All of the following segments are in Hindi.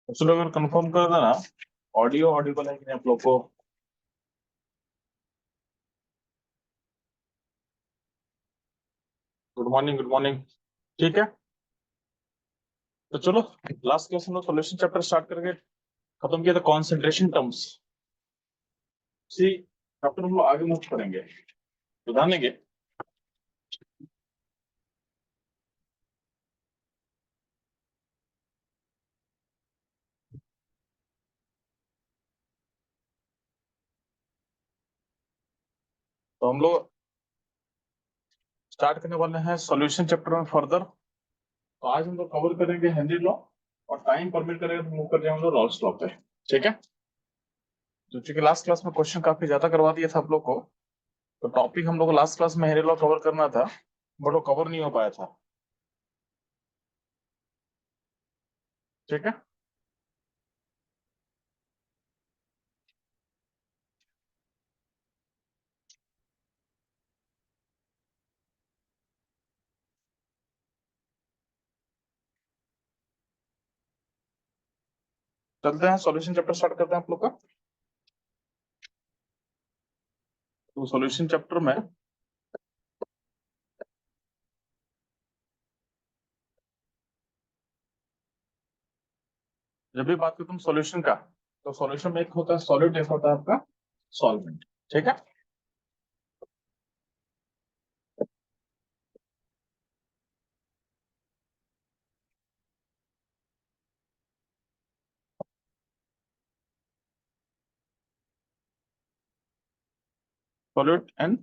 चलो अगर कंफर्म कर देना ऑडियो ऑडिबल है कि नहीं आप लोग को। Good morning good morning. ठीक है, तो चलो लास्ट क्लास हम लोग सॉल्यूशन चैप्टर स्टार्ट करके खत्म किया था कॉन्सेंट्रेशन टर्म्स। सी चैप्टर हम लोग आगे मूव करेंगे, तो ध्यान देंगे। तो हम लोग स्टार्ट करने वाले हैं सॉल्यूशन चैप्टर में फर्दर। तो आज हम लोग कवर करेंगे हेनरी लॉ, और टाइम परमिट करेगा तो मूव कर जाएंगे हम लोग रॉल्स लॉ पे। ठीक है, तो चूंकि लास्ट क्लास में क्वेश्चन काफी ज्यादा करवा दिया था आप लोग को, तो टॉपिक हम लोग को लास्ट क्लास में हेनरी लॉ कवर करना था, बट वो कवर नहीं हो पाया था। ठीक है, चलते हैं सॉल्यूशन चैप्टर स्टार्ट करते हैं आप लोग का। तो सॉल्यूशन चैप्टर में जब भी बात करें तुम सॉल्यूशन का, तो सॉल्यूशन में एक होता है सॉलिड, एक होता है आपका सॉल्वेंट। ठीक है, सॉलिड एंड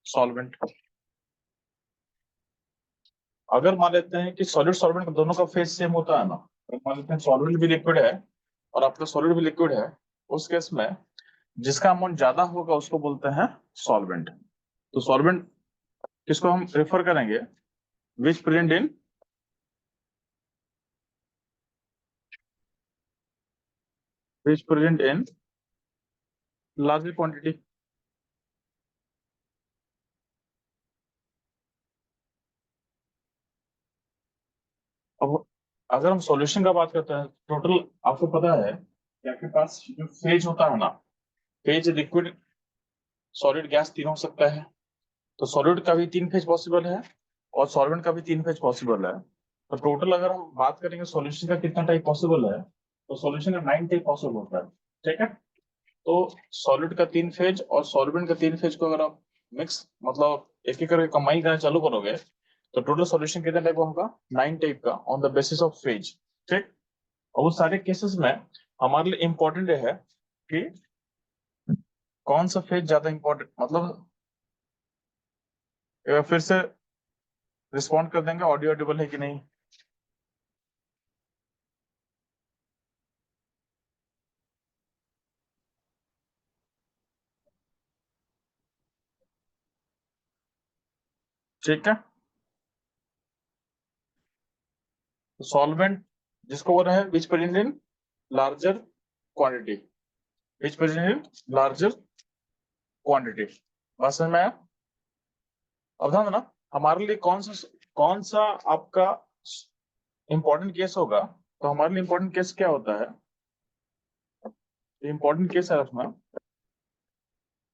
सॉल्वेंट। अगर मान लेते हैं कि सॉलिड सॉल्वेंट दोनों का फेज सेम होता है ना, अगर मान लेते हैं सॉल्वेंट भी लिक्विड है और आपका सॉलिड भी लिक्विड है, उस केस में जिसका अमाउंट ज्यादा होगा उसको बोलते हैं सॉल्वेंट। तो सॉल्वेंट किसको हम रेफर करेंगे, विच present in which present in large quantity. अब अगर हम सॉल्यूशन का बात करते हैं, टोटल आपको पता है कि आपके पास जो फेज होता है ना, फेज लिक्विड सॉलिड गैस तीनों हो सकता है। तो सॉलिड का भी तीन फेज पॉसिबल है और सॉल्वेंट का भी तीन फेज पॉसिबल है। तो टोटल अगर हम बात करेंगे सॉल्यूशन का कितना टाइप पॉसिबल है, तो सॉल्यूशन का 9 टाइप पॉसिबल होता है। ठीक है, तो सॉलिड का तीन फेज और सॉल्वेंट का तीन फेज को अगर आप मिक्स मतलब एक एक करके कंबाइन करना चालू करोगे, तो टोटल सॉल्यूशन कितना टाइप का होगा, 9 टाइप का on the basis of phase. ठीक, और वो सारे केसेस में हमारे लिए इंपॉर्टेंट है कि कौन सा फेज ज्यादा इंपॉर्टेंट, मतलब एक बार फिर से रिस्पॉन्ड कर देंगे ऑडियो ऑडिबल है कि नहीं। ठीक है, तो सॉल्वेंट जिसको बोल रहे हैं विच present in larger quantity, which present in larger quantity. बात समझ में आया। अब ध्यान देना, हमारे लिए कौन सा आपका इंपॉर्टेंट केस होगा। तो हमारे लिए इंपॉर्टेंट केस क्या होता है, इंपॉर्टेंट केस है रखना।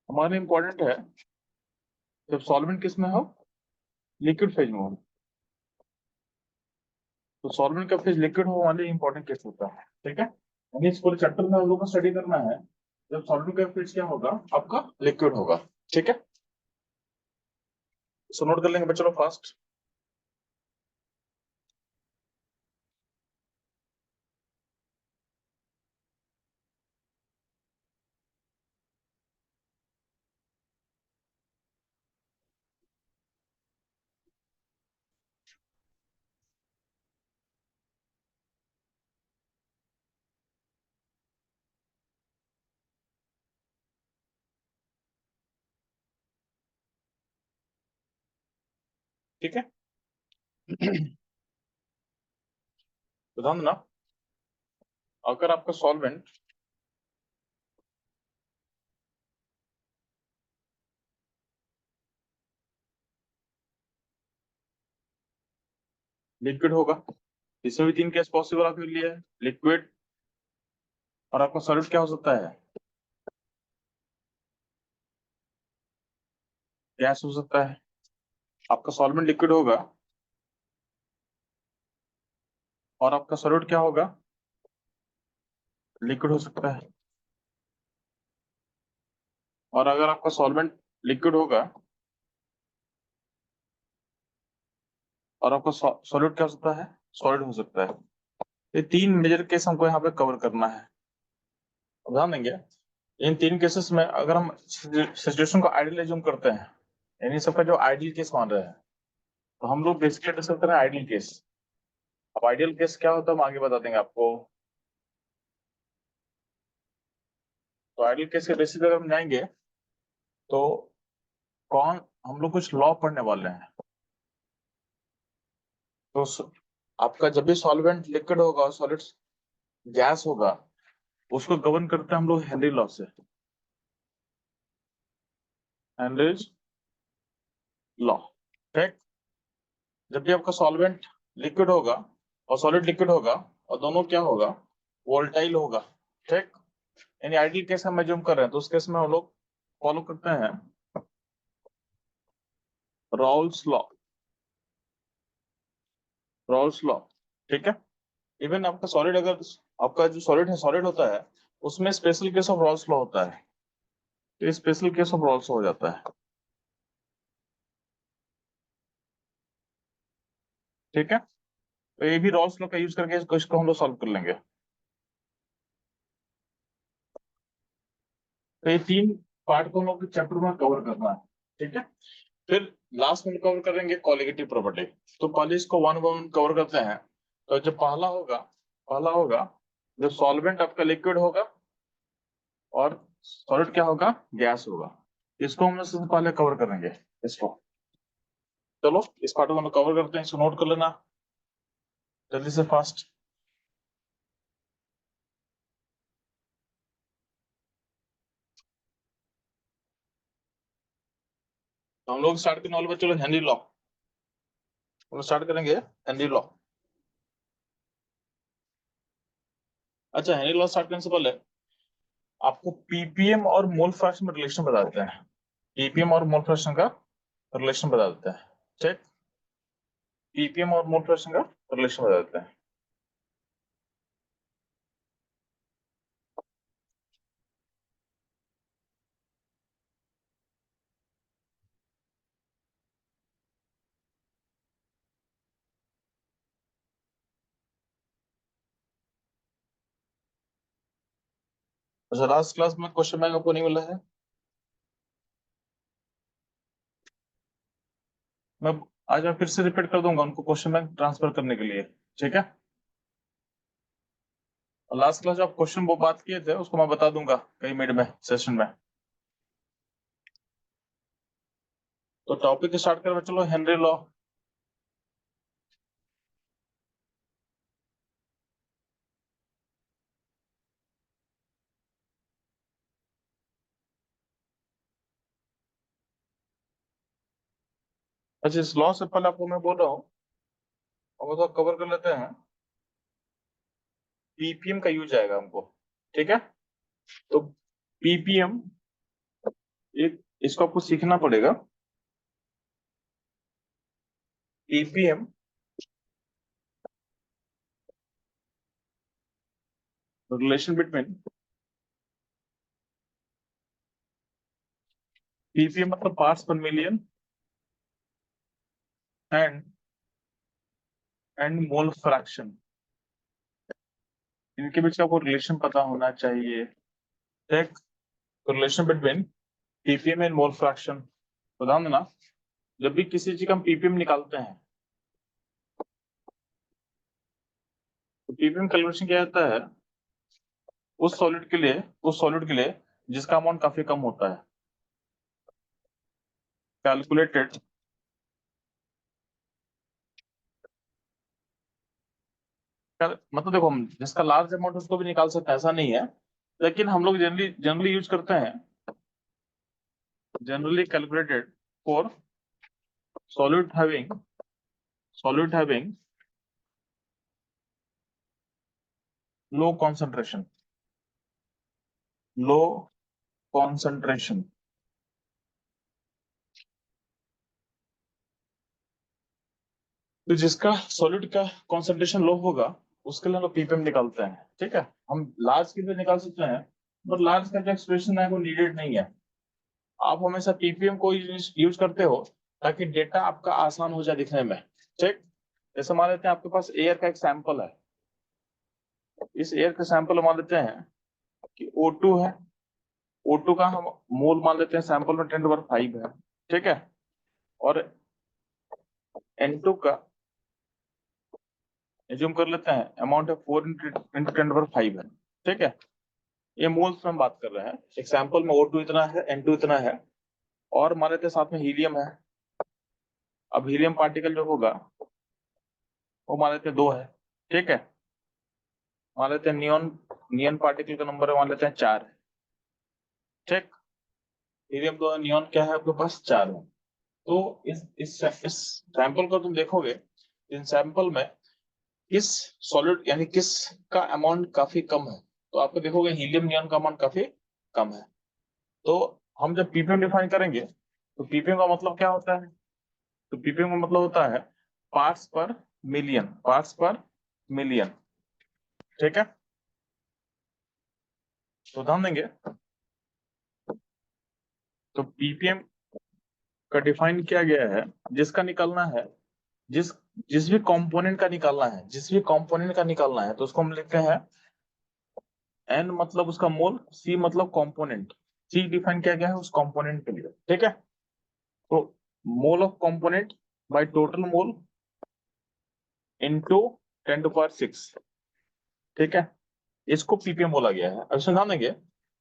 हमारे लिए इंपॉर्टेंट है जब सॉल्वेंट किस में हो, लिक्विड फेज में हो। तो सॉल्वेंट का फेज लिक्विड हो वाले इंपॉर्टेंट केस होता है। ठीक है, यानी इस पूरे चैप्टर में हम लोग को स्टडी करना है जब सॉल्वेंट का फेज क्या होगा, आपका लिक्विड होगा। ठीक है, सो नोट कर लेंगे बच्चों फास्ट। ठीक है, तो ध्यान देना, अगर आपका सॉल्वेंट लिक्विड होगा, इसमें भी तीन केस पॉसिबल आपके लिए, लिक्विड, और आपका सॉलिड क्या हो सकता है, गैस हो सकता है। आपका सॉल्वेंट लिक्विड होगा और आपका सॉलिड क्या होगा, लिक्विड हो सकता है। और अगर आपका सॉल्वेंट लिक्विड होगा और आपका सॉलिड क्या हो सकता है, सॉलिड हो सकता है। ये तीन मेजर केस हमको यहाँ पे कवर करना है। अब ध्यान देंगे, इन तीन केसेस में अगर हम सिचुएशन को आइडियल एज्यूम करते हैं, यानी सबका जो आइडियल केस मान रहे हैं, तो हम लोग बेसिकली डिस्कस कर रहे हैं आइडियल केस। अब आइडियल केस क्या होता है हम आगे बता देंगे आपको। तो आइडियल केस के बेसिस पे अगर हम जाएंगे तो कौन, हम लोग कुछ लॉ पढ़ने वाले हैं। तो आपका जब भी सॉल्वेंट लिक्विड होगा और सॉलिड गैस होगा, उसको गवर्न करते हैं हम लोग हेनरी लॉ से, हेनरीज लॉ। ठीक, जब भी आपका सॉल्वेंट लिक्विड होगा और सॉलिड लिक्विड होगा और दोनों क्या होगा, वोल्टाइल होगा। ठीक, यानी आइडियल केस हम एज्यूम कर रहे हैं, तो उस केस में हम लोग फॉलो करते हैं रॉल्स लॉ, रॉल्स लॉ। ठीक है, इवन आपका सॉलिड, अगर आपका जो सॉलिड है सॉलिड होता है, उसमें special case of Rawls law होता है, तो ये स्पेशल केस ऑफ रॉल्स हो जाता है। ठीक है, तो ये भी रॉल्स लॉ का यूज करके इसको हम लोग सॉल्व कर लेंगे। तो ये तीन पार्ट को हम लोग चैप्टर में कवर करना है। ठीक है, फिर लास्ट में कवर करेंगे कॉलिगेटिव प्रॉपर्टी। तो पहले इसको वन वन कवर करते हैं। तो जो पहला होगा जो सॉल्वेंट आपका लिक्विड होगा और सॉलिड क्या होगा, गैस होगा। इसको हम सबसे पहले कवर करेंगे इसको। चलो इस पार्ट को हम कवर करते हैं, इसको नोट कर लेना जल्दी से फास्ट। तो हम लोग स्टार्ट करने वाले बच्चों लोग हेनरी लॉ, हम लोग स्टार्ट करेंगे हेनरी लॉ। अच्छा, हेनरी लॉ स्टार्ट करने से पहले आपको पीपीएम और मोल फ्रैक्शन में रिलेशन बता देते हैं। पीपीएम और मोल फ्रैक्शन का रिलेशन बता देते हैं। ठीक, पीपीएम और मोल फ्रैक्शन का रिलेशन बता देते हैं। अच्छा, लास्ट क्लास में क्वेश्चन बैंक आपको नहीं मिला है, मैं आज मैं फिर से रिपीट कर दूंगा उनको क्वेश्चन बैंक ट्रांसफर करने के लिए। ठीक है, और लास्ट क्लास जो आप क्वेश्चन वो बात किए थे उसको मैं बता दूंगा कहीं मिड में सेशन में। तो टॉपिक स्टार्ट करें, चलो हेनरी लॉ। अच्छा, इस लॉ से पहले आपको मैं बोल रहा हूँ, और वो तो कवर कर लेते हैं। पीपीएम का यूज आएगा हमको। ठीक है, तो पीपीएम, एक इसको आपको सीखना पड़ेगा। पीपीएम रिलेशन बिटवीन, पीपीएम मतलब पार्ट्स पर मिलियन एंड मोल फ्रैक्शन, इनके बीच का आपको रिलेशन पता होना चाहिए। ठीक, relation between ppm and mole fraction. तो ध्यान देना, जब भी किसी चीज का हम पीपीएम निकालते हैं, तो पीपीएम कैलकुलेशन क्या होता है, उस सॉलिड के लिए जिसका अमाउंट काफी कम होता है, कैलकुलेटेड, मतलब देखो हम जिसका लार्ज अमाउंट उसको भी निकाल सकते हैं, ऐसा नहीं है, लेकिन हम लोग जनरली जनरली यूज करते हैं, generally calculated for solid having low concentration, low concentration. तो जिसका सॉलिड का कॉन्सेंट्रेशन लो होगा उसके लिए हम लोग पीपीएम निकालते हैं, ठीक है। हम लार्ज के लिए निकाल सकते हैं, बट लार्ज का जो एक्सप्रेशन है वो नीडेड नहीं है। आप हमेशा पीपीएम को यूज करते हो ताकि डेटा आपका आसान हो जाए दिखने में, ठीक। जैसे मान लेते हैं आपके पास एयर का एक सैंपल है, इस एयर का सैंपल मान लेते हैं कि O2 है। O2 का हम मोल मान लेते हैं सैंपल में 10⁵ है, ठीक है। और N2 का एज्यूम कर लेते हैं अमाउंट है 4 × 10⁵ है, ठीक है। ये मोल्स में हम बात कर रहे हैं। एक सैंपल में O2 इतना है, N2 इतना है, और मान लेते हैं साथ में हीलियम है। अब हीलियम पार्टिकल जो होगा वो मान लेते हैं 2 है, ठीक है। मान लेते हैं नियॉन, नियॉन पार्टिकल का नंबर मान लेते हैं 4 है, ठीक। हीलियम 2 नियॉन क्या है आपके पास 4 है। तो इस सैंपल को तुम देखोगे, इन सैंपल में किस सॉलिड यानी किस का अमाउंट काफी कम है, तो आपको देखोगे हीलियम नियॉन का अमाउंट काफी कम है। तो हम जब पीपीएम डिफाइन करेंगे तो पीपीएम का मतलब क्या होता है, तो पीपीएम का मतलब होता है पार्ट्स पर मिलियन, पार्ट्स पर मिलियन, ठीक है। तो ध्यान देंगे, तो पीपीएम का डिफाइन किया गया है जिसका निकालना है, जिस जिस भी कंपोनेंट का निकालना है, जिस भी कंपोनेंट का निकालना है तो उसको हम लिखते हैं एन मतलब उसका मोल, सी मतलब कंपोनेंट। सी डिफाइन किया गया है उस कंपोनेंट के लिए, ठीक है। तो mole of component bye total mole into 10⁶, ठीक है। इसको पीपीएम बोला गया है। अब समझा देंगे,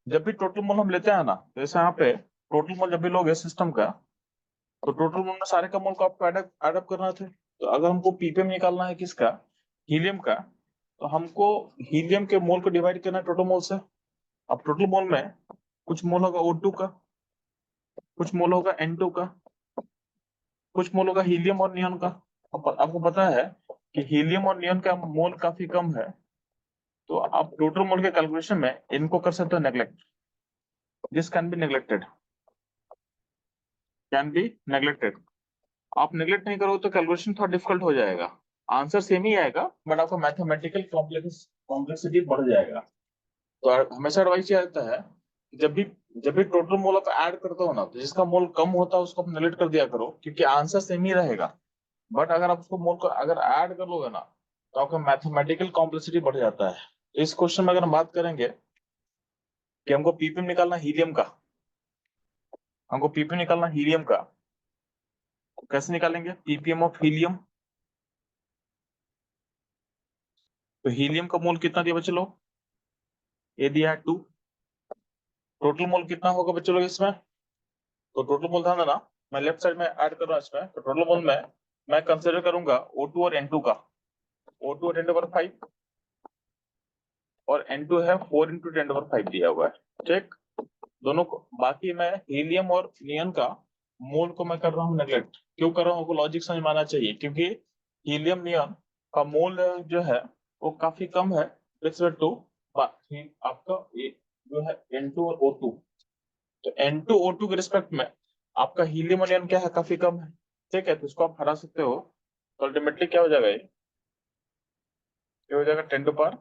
जब भी टोटल मोल हम लेते हैं ना, तो जैसे यहाँ पे टोटल मोल जब भी लोगे सिस्टम का, तो टोटल मोल में सारे का मोल को आपको एडअप करना थे। तो अगर हमको पीपीएम निकालना है किसका, हीलियम का, तो हमको हीलियम के मोल को डिवाइड करना है टोटल मोल से। अब टोटल मोल में कुछ मोल होगा O2 का, कुछ मोल होगा N2 का, कुछ मोल होगा हीलियम और नियॉन का। अब आपको पता है कि हीलियम और नियॉन का मोल काफी कम है, तो आप टोटल मोल के कैलकुलेशन में इनको कर सकते हो neglect. This can be neglected, can be neglected. आप नेग्लेक्ट नहीं करोगे तो कैलकुलेशन थोड़ा डिफिकल्ट हो जाएगा। आंसर सेम ही आएगा बट आपका मैथमेटिकल कॉम्प्लेक्सिटी बढ़ जाएगा। तो हमेशा एडवाइस ये रहता है कि जब भी टोटल मोल आप ऐड करते हो ना, तो जिसका मोल कम होता है उसको आप नेग्लेक्ट कर दिया करो, क्योंकि आंसर सेम ही रहेगा। बट अगर आप उसको मोल को अगर ऐड कर लोगे ना, तो आपका मैथमेटिकल कॉम्प्लेक्सिटी बढ़ जाता है। इस क्वेश्चन में अगर हम बात करेंगे कि हमको पीपीएम निकालना हीलियम का, हमको पीपीएम निकालना हीलियम का, तो कैसे निकालेंगे पीपीएम ऑफ हीलियम। तो हीलियम का मोल कितना दिया बच्चे लोग, ये दिया है 2। टोटल मोल कितना होगा बच्चे लोग इसमें, तो टोटल मोल ध्यान देना, मैं लेफ्ट साइड में ऐड कर रहा हूँ इसमें। तो टोटल मोल में मैं कंसिडर करूंगा O2 और N2 का। O2 और 10⁵ और N2 है 4 × 10⁵ दिया हुआ है, ठीक। दोनों को, बाकी मैं हीलियम और नियन का मोल को मैं कर रहा हूँ नेग्लेक्ट। क्यों कर रहा हूँ, लॉजिक समझ में आना चाहिए, क्योंकि हीलियम नियन का मोल जो है वो काफी कम है रिस्पेक्ट टू आपका ये जो है N2 और O2। तो N2 O2 के रिस्पेक्ट में आपका हीलियम और नियन क्या है, काफी कम है, ठीक है। तो इसको आप हटा सकते हो। तो अल्टीमेटली क्या हो जाएगा, ये हो जाएगा 10⁵।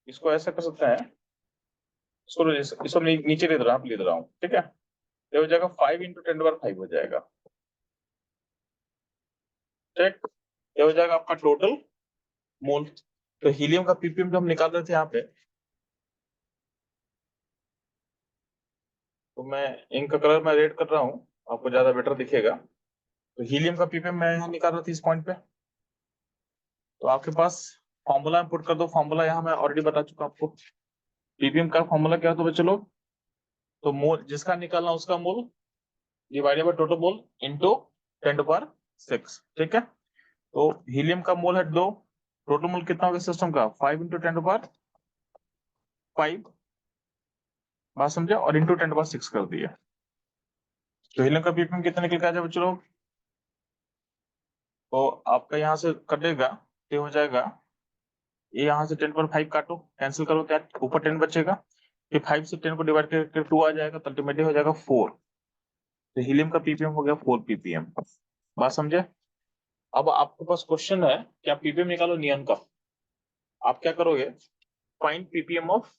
इसको ऐसा कर सकते हैं, इसको नीचे ले रहा हूँ, ले रहा हूँ, ठीक है। ये हो जाएगा 5 × 10⁵ हो जाएगा, ठीक। ये हो जाएगा आपका टोटल मोल। तो हीलियम का पीपीएम जो हम निकाल रहे थे यहाँ पे, तो मैं इनका कलर मैं रेड कर रहा हूँ, आपको ज्यादा बेटर दिखेगा। तो हीलियम का पीपीएम मैं यहाँ निकाल रहा था इस पॉइंट पे। तो आपके पास फॉर्मूला में पुट कर दो, फॉर्मूला यहाँ मैं ऑलरेडी बता चुका आपको। पीपीएम का फॉर्मूला क्या होता है चलो, तो मोल जिसका निकालना उसका मोल divided by total mole into 10⁶, ठीक है। तो हीलियम का मोल है 2, टोटल मोल कितना होगा सिस्टम का 5 × 10⁵, बात समझे, और इंटू 10⁶ कर दिया। तो हीलियम का पीपीएम कितना निकल के आ जाए बच्चों लोग, तो आपका यहाँ से कटेगा, ये हो जाएगा ये यहाँ से 10/5 काटो, कैंसिल करो, क्या ऊपर 10 बचेगा, फिर 5 से 10 को डिवाइड करके 2 आ जाएगा, तो अल्टीमेटली हो जाएगा 4। तो हीलियम का पीपीएम हो गया 4 ppm। बात समझे? अब आपके पास क्वेश्चन है कि आप पीपीएम निकालो नियन का। आप क्या करोगे, फाइंड पीपीएम ऑफ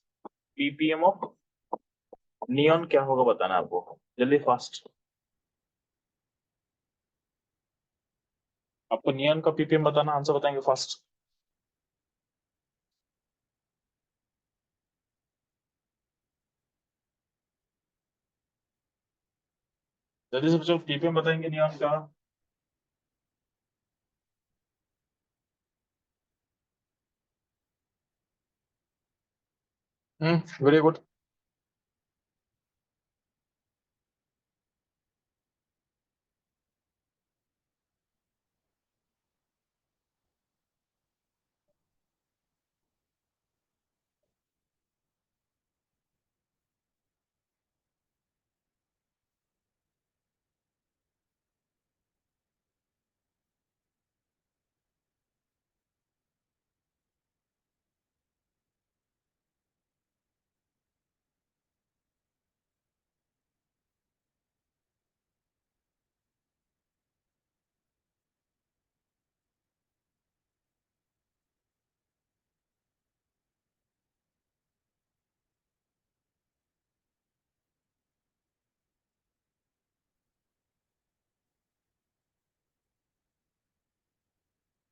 नियॉन, क्या होगा बताना आपको, जल्दी फास्ट। आपको नियॉन का पीपीएम बताना, आंसर बताएंगे फास्ट। जल्दी से बच्चों पीपीएम बताएंगे नियॉन का। Very good.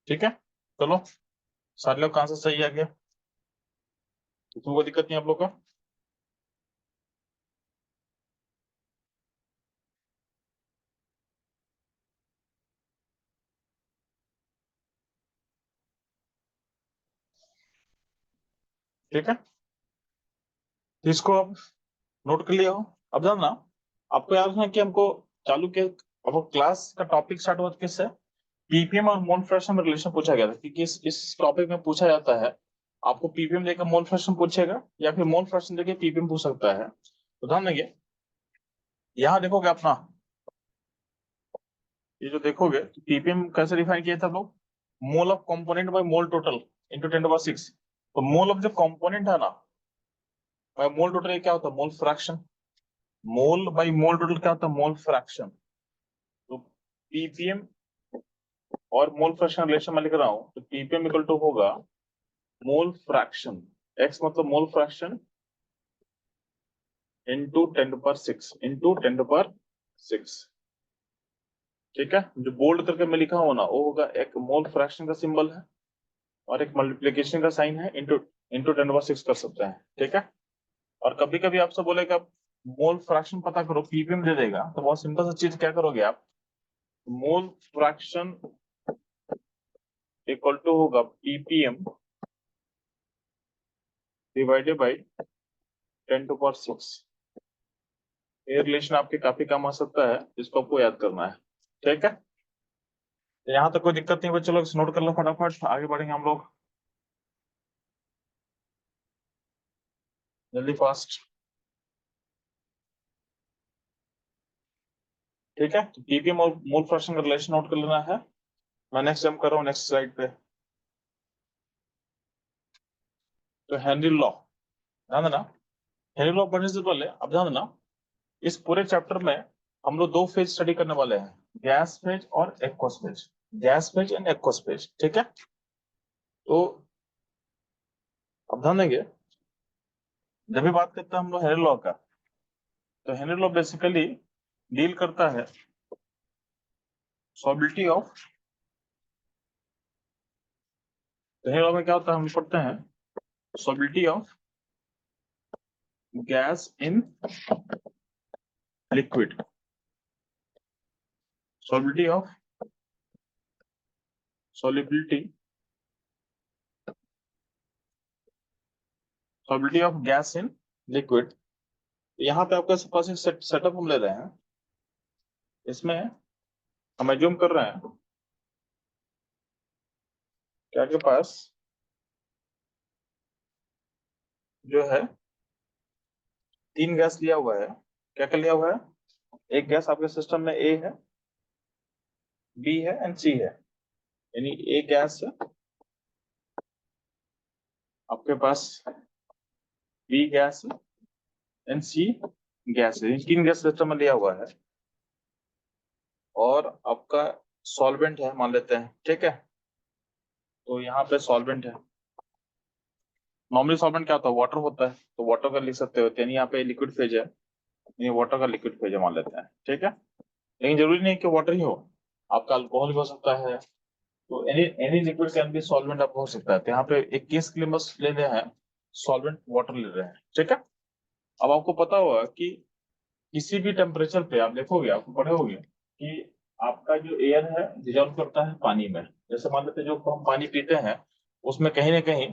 ठीक है, चलो सारे लोग का आंसर सही आ गया, इसमें कोई दिक्कत नहीं आप लोग का। ठीक है, तो इसको आप नोट कर लिया हो। अब जानना, आपको याद है कि हमको चालू के अब क्लास का टॉपिक स्टार्ट हुआ था किससे, पीपीएम और मोल फ्रैक्शन में रिलेशन पूछा गया था, क्योंकि इस टॉपिक में पूछा जाता है, आपको पीपीएम देकर मोल फ्रैक्शन पूछेगा या फिर मोल फ्रैक्शन देके पीपीएम पूछ सकता है। तो ध्यान देंगे, यहाँ देखोगे अपना, ये जो देखोगे पीपीएम कैसे डिफाइन किया था हम लोग, mole of component by mole total into 10⁻6। तो मोल ऑफ जो कंपोनेंट है ना बाय मोल टोटल, क्या होता है, mole fraction. Mole by mole total क्या होता है, मोल फ्रैक्शन। तो पीपीएम और मोल फ्रैक्शन रिलेशन में लिख रहा हूँ, तो पीपीएम इक्वल टू होगा मोल फ्रैक्शन, एक्स मतलब मोल फ्रैक्शन इंटू 10⁻6 इंटू 10⁻6। ठीक है, जो बोल्ड करके मैं लिखा हूं ना, वो होगा एक मोल फ्रैक्शन का सिंबल है और एक मल्टीप्लिकेशन का साइन है, इंटू इंटू 10⁻6 कर सकते हैं। ठीक है, और कभी कभी आपसे बोलेगा मोल फ्रैक्शन पता करो, पीपीएम दे देगा, तो बहुत सिंपल सा चीज क्या करोगे आप, मोल फ्रैक्शन इक्वल टू होगा पीपीएम डिवाइडेड बाई 10⁻6। ये रिलेशन आपके काफी काम आ सकता है, इसको आपको याद करना है। ठीक है, यहाँ तक कोई दिक्कत नहीं बच्चों, लोग नोट कर लो फटाफट, आगे बढ़ेंगे हम लोग जल्दी फास्ट। ठीक है, तो पीपीएम और मोल फ्रैक्शन का रिलेशन नोट कर लेना है। मैं नेक्स्ट जंप कर रहा हूँ नेक्स्ट स्लाइड पे। तो हेनरी लॉ, ध्यान देना, हेनरी लॉ पढ़ने से पहले अब ध्यान देना, इस पूरे चैप्टर में हम लोग दो फेज स्टडी करने वाले हैं, गैस फेज और aqueous phase. Gas phase and aqueous phase. ठीक है, तो अब ध्यान देंगे, जब भी बात करते हैं हम लोग हेनरी लॉ का, तो हेनरी लॉ बेसिकली डील करता है सॉल्बिलिटी ऑफ, तो हेनरी लॉ में क्या होता है, हम पढ़ते हैं solubility of gas in liquid, solubility of solubility solubility of gas in liquid। यहाँ पे आपके पास एक सेटअप हम ले रहे हैं, इसमें हम एज्यूम कर रहे हैं कि आपके पास जो है तीन गैस लिया हुआ है। क्या क्या लिया हुआ है, एक गैस आपके सिस्टम में ए है, बी है एंड सी है, यानी ए गैस है, आपके पास B gas and C gas है, तीन गैस सिस्टम में लिया हुआ है, और आपका सॉल्वेंट है मान लेते हैं, ठीक है। तो यहाँ पे सॉल्वेंट है, नॉर्मली सॉल्वेंट क्या होता है, वाटर होता है, तो वाटर का लिख सकते हो, यानी यहाँ पे लिक्विड फेज है, ये वाटर का लिक्विड फेज है मान लेते हैं, ठीक है। लेकिन जरूरी नहीं कि वाटर ही हो, आपका अल्कोहल भी हो सकता है, तो any any liquid can be solvent आपका हो सकता है। तो यहाँ पे एक केस के लिए बस ले रहे हैं, सॉल्वेंट वाटर ले रहे हैं, ठीक है। अब आपको पता होगा कि किसी भी टेम्परेचर पे आप देखोगे, आपको पढ़े होगे कि आपका जो एयर है डिजॉल्व करता है पानी में। जैसे मान लेते हैं जो हम पानी पीते हैं उसमें कहीं ना कहीं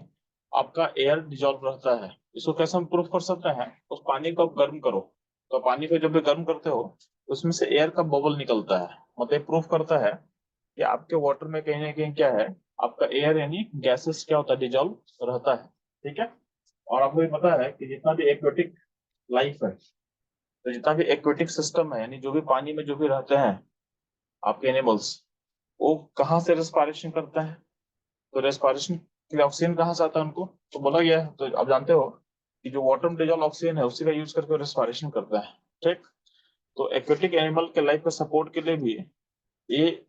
आपका एयर डिजॉल्व रहता है। इसको कैसे हम प्रूफ कर सकते हैं, उस पानी को आप गर्म करो, तो पानी को जब भी गर्म करते हो उसमें से एयर का बबल निकलता है, मतलब प्रूफ करता है कि आपके वाटर में कहीं ना कहीं क्या है, आपका एयर यानी गैसेस क्या होता है, डिजॉल्व रहता है, ठीक है। और आपको ये पता है कि जितना भी एक्वेटिक लाइफ है, तो जितना भी एक्वेटिक सिस्टम है, यानी जो भी पानी में जो भी रहते हैं आपके एनिमल्स, वो कहाँ से रेस्पिरेशन करता है, तो रेस्पिरेशन के लिए ऑक्सीजन कहाँ से आता है उनको, तो बोला गया है, तो आप जानते हो कि जो वाटर में डिजॉल्व ऑक्सीजन है उसी का यूज करके रेस्पिरेशन करता है, ठीक। तो एक्वेटिक एनिमल के लाइफ का सपोर्ट के लिए भी ये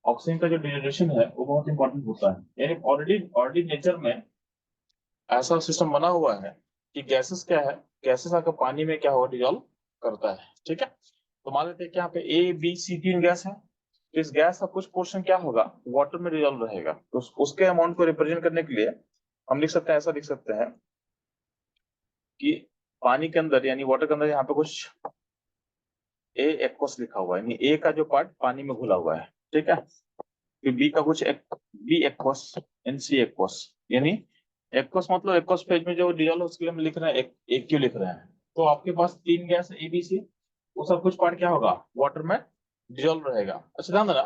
ऑक्सीजन का जो डिजोनेशन है वो बहुत इंपॉर्टेंट होता है। यानी ऑलरेडी ऑलरेडी नेचर में ऐसा सिस्टम बना हुआ है कि गैसेस क्या है, गैसेस आकर पानी में क्या होगा, डिजॉल्व करता है, ठीक है। तो मान लेते हैं कि यहाँ पे ए बी सी तीन गैस है, तो इस गैस का कुछ पोर्शन क्या होगा, वाटर में डिजॉल्व रहेगा, तो उसके अमाउंट को रिप्रेजेंट करने के लिए हम लिख सकते हैं, ऐसा लिख सकते हैं कि पानी के अंदर यानी वाटर के अंदर यहाँ पे कुछ ए एक्वस लिखा हुआ है, यानी ए का जो पार्ट पानी में घुला हुआ है, ठीक है। फिर बी का कुछ B aqueous and C aqueous, यानी एक्वस मतलब एक्वस फेज में जो डिजॉल्व है उसके लिए हम लिख रहे हैं एक क्यों लिख रहे हैं। तो आपके पास तीन गैस है एबीसी, वो सब कुछ पार्ट क्या होगा, वाटर में डिजॉल्व रहेगा। अच्छा ध्यान देना,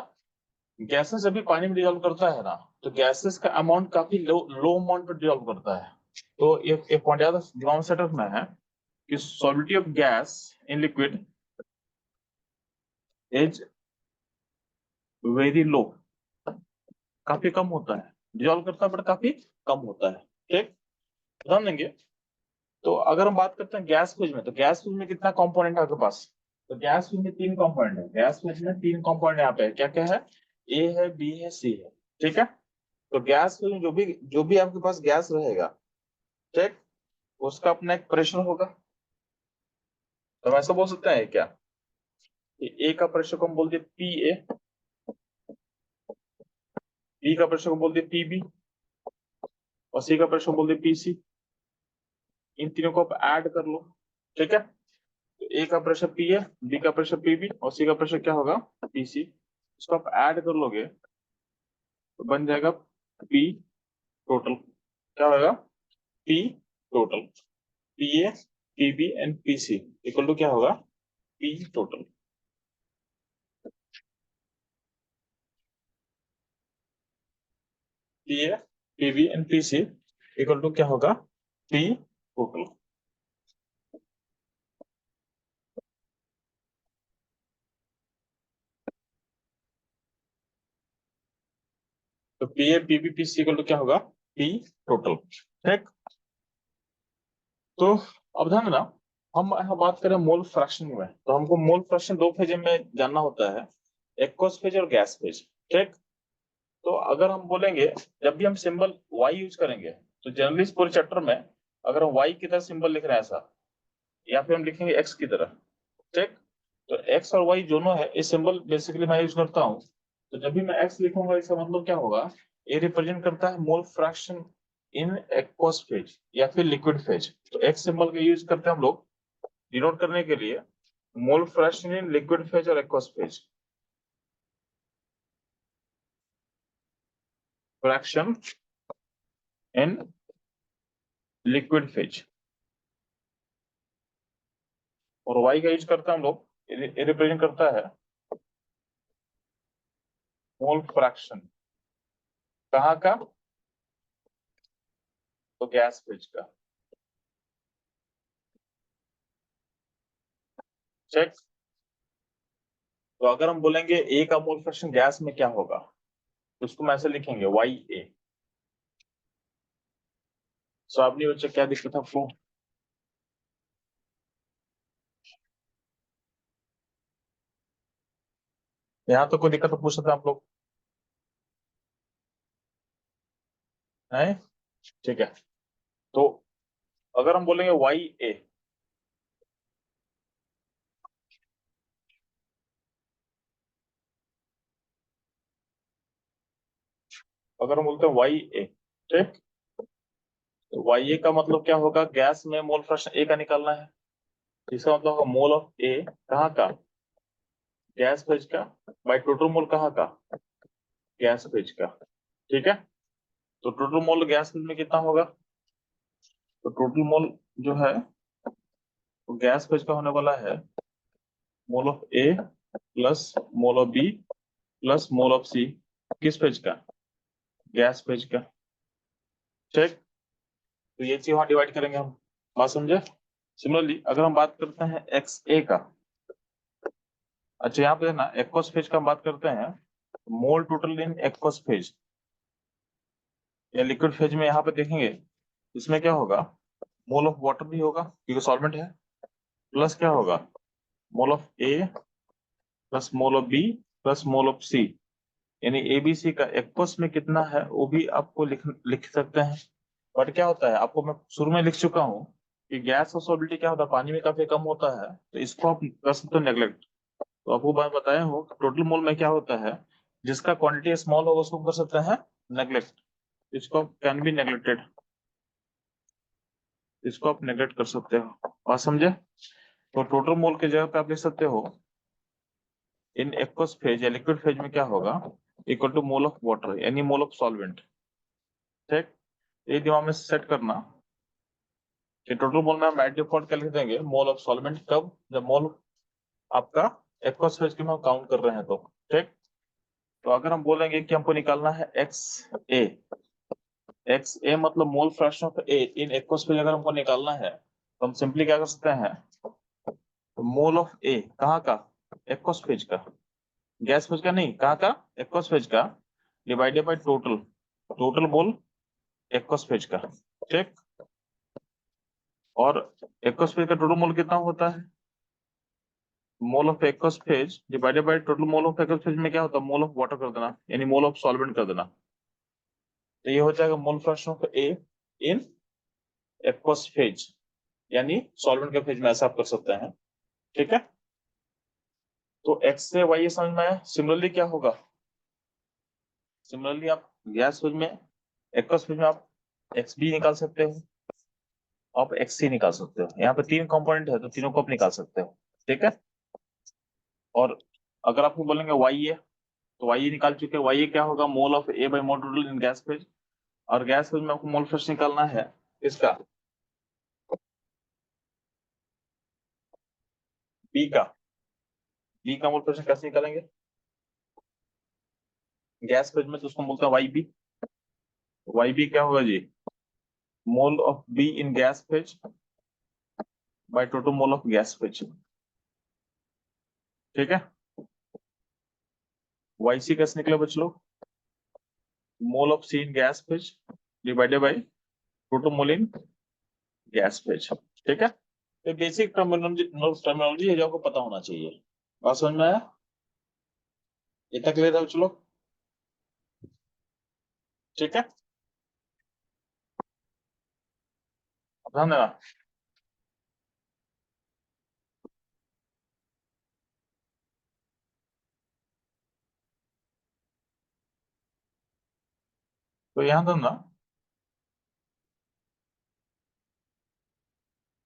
गैसेस जब भी पानी में डिजॉल्व करता है ना, तो गैसेस का अमाउंट काफी लो लो अमाउंट पर डिजॉल्व करता है। तो एक पॉइंट याद दिमाग सेट रखना है कि solidity of gas in liquid is very low, काफी कम होता है, डिजॉल्व करता है बट काफी कम होता है, ठीक। ध्यान देंगे। तो अगर हम बात करते हैं गैस फेज में, तो गैस फेज में कितना कंपोनेंट है आपके पास, तो गैस फेज में तीन कंपोनेंट है, गैस फेज में तीन कंपोनेंट यहाँ पे क्या क्या है, ए है बी है सी है, ठीक है। तो गैस फेज में जो भी आपके पास गैस रहेगा, ठीक, उसका अपना एक प्रेशर होगा। तो हम ऐसा बोल सकते हैं क्या कि ए का प्रेशर को हम बोल दिए पी ए, बी का प्रेशर को बोल दिए पी बी, और सी का प्रेशर को बोल दिए पी सी। इन तीनों को आप ऐड कर लो, ठीक है। तो ए का प्रेशर पी है, बी का प्रेशर पी बी, और सी का प्रेशर क्या होगा, पी सी। इसको आप ऐड कर लोगे तो बन जाएगा पी टोटल, क्या होगा, P total, P A P B and P C equal to क्या होगा, P total. P A P B and P C equal to क्या होगा, पी टोटल। तो P A P B P C equal to क्या होगा, पी टोटल, ठीक। तो अब ध्यान देना, हम यहाँ बात करें मोल फ्रैक्शन में, तो हमको मोल फ्रैक्शन दो फेज में जानना होता है, एक्वस फेज और गैस फेज, ठीक। तो अगर हम बोलेंगे, जब भी हम सिंबल y यूज करेंगे, तो जनरली इस पूरे चैप्टर में अगर हम y की तरह सिंबल लिख रहे हैं ऐसा, या फिर हम लिखेंगे x की तरह, ठीक। तो x और y दोनों है, ये सिंबल बेसिकली मैं यूज करता हूँ। तो जब भी मैं x लिखूंगा इसका मतलब क्या होगा, ये रिप्रेजेंट करता है mole fraction in aqueous phase या फिर लिक्विड फेज। तो x सिंबल का यूज करते हैं हम लोग डिनोट करने के लिए mole fraction in liquid phase और aqueous phase, fraction in liquid phase. और y का यूज करते हैं हम लोग, ये रिप्रेजेंट करता है मोल फ्रैक्शन, कहाँ का, तो गैस फेज का, चेक। तो अगर हम बोलेंगे ए का मोल फ्रैक्शन गैस में क्या होगा, तो उसको हम ऐसे लिखेंगे वाई ए, श्रावणी बच्चे क्या दिक्कत है आपको? यहाँ तो कोई दिक्कत तो पूछ सकते हैं आप लोग। है ठीक है। तो अगर हम बोलेंगे वाई ए, अगर हम बोलते हैं वाई ए, ठीक, तो वाई ए का मतलब क्या होगा, गैस में मोल फ्रैक्शन ए का निकालना है। इसका मतलब होगा मोल ऑफ ए कहाँ का, गैस फेज का, बाई टोटल मोल कहाँ का, गैस फेज का। ठीक है। तो टोटल मोल गैस फेज में कितना होगा, तो टोटल मोल जो है वो गैस फेज का होने वाला है mole of A plus mole of B plus mole of C, किस फेज का, गैस फेज का। ठीक। तो ये चीज वहां डिवाइड करेंगे हम, बात समझे। सिमिलरली अगर हम बात करते हैं एक्स ए का, अच्छा यहाँ पे ना एक्वस फेज का हम बात करते हैं, मोल टोटल इन एक्वस फेज या लिक्विड फेज में यहाँ पे देखेंगे, इसमें क्या होगा, मोल ऑफ वाटर भी होगा क्योंकि सॉल्वेंट है, प्लस क्या होगा, mole of A plus mole of B plus mole of C, यानी एबीसी का एक्वस में कितना है वो भी आपको लिख लिख सकते हैं। बट क्या होता है, आपको मैं शुरू में लिख चुका हूँ कि गैस और सॉलिबिलिटी क्या होता है, पानी में काफी कम होता है, तो इसको आप कर सकते हो नेग्लेक्ट। तो आपको बात बताया हो टोटल मोल में क्या होता है, जिसका क्वांटिटी स्मॉल होगा उसको कर सकते हैं नेग्लेक्ट, इसको कैन बी नेग्लेक्टेड, इसको आप नेग्लेक्ट कर सकते हो, बात समझे। तो टोटल मोल की जगह पे आप लिख सकते हो इन एक्वस फेज या लिक्विड फेज में क्या होगा, equal to mole of water यानी मोल ऑफ सॉल्वेंट। ठीक। ये दिमाग में सेट करना कि टोटल मोल में हम बाय डिफॉल्ट क्या लिख देंगे, मोल ऑफ सॉल्वेंट, कब, जब मोल आपका एक्वस फेज के में हम काउंट कर रहे हैं तो। ठीक। तो अगर हम बोलेंगे कि हमको निकालना है एक्स ए, एक्स ए मतलब मोल fraction of A in aqueous phase अगर हमको निकालना है, तो हम सिंपली क्या कर सकते हैं, मोल ऑफ ए कहाँ का, एक्वस फेज का, गैस फेज का नहीं, कहाँ का, एक्वस फेज का, divided by total, total mole aqueous phase का। ठीक। और एक्वस फेज का टोटल मोल कितना होता है, mole of aqueous phase divided by total mole of aqueous phase में क्या होता है, मोल ऑफ वाटर कर देना यानी मोल ऑफ सॉल्वेंट कर देना। तो ये हो जाएगा मोल fraction of A in aqueous phase यानी सॉल्वेंट के फेज में, ऐसा आप कर सकते हैं। ठीक है। तो एक्स से वाई समझ में आया। सिमिलरली क्या होगा, सिमिलरली आप गैस फेज में, एक्वस फेज में आप एक्स बी निकाल सकते हो, आप एक्स सी निकाल सकते हो, यहाँ पे तीन कंपोनेंट है तो तीनों को आप निकाल सकते हो। ठीक है। और अगर आपको बोलेंगे वाई ए, तो वाई ए निकाल चुके हैं, वाई ए क्या होगा, mole of A by mole total in gas phase, और गैस फेज में आपको मोल फ्रैक्शन निकालना है इसका, बी का, बी का मोल फ्रैक्शन कैसे निकालेंगे, गैस फेज में तो उसको बोलते हैं वाई बी, वाई बी क्या होगा जी, mole of B in gas phase by total mole of gas phase. ठीक है। वाई सी कैसे निकले बच्चों लोग, mole of C in gas phase divided by total mole in gas phase. ठीक है। तो बेसिक टर्मिनोलॉजी टर्मिनोलॉजी है जो आपको पता होना चाहिए, बात समझ में आया, इतना क्लियर है बच्चों लोग। ठीक है। अब ध्यान देना। तो यहाँ देना,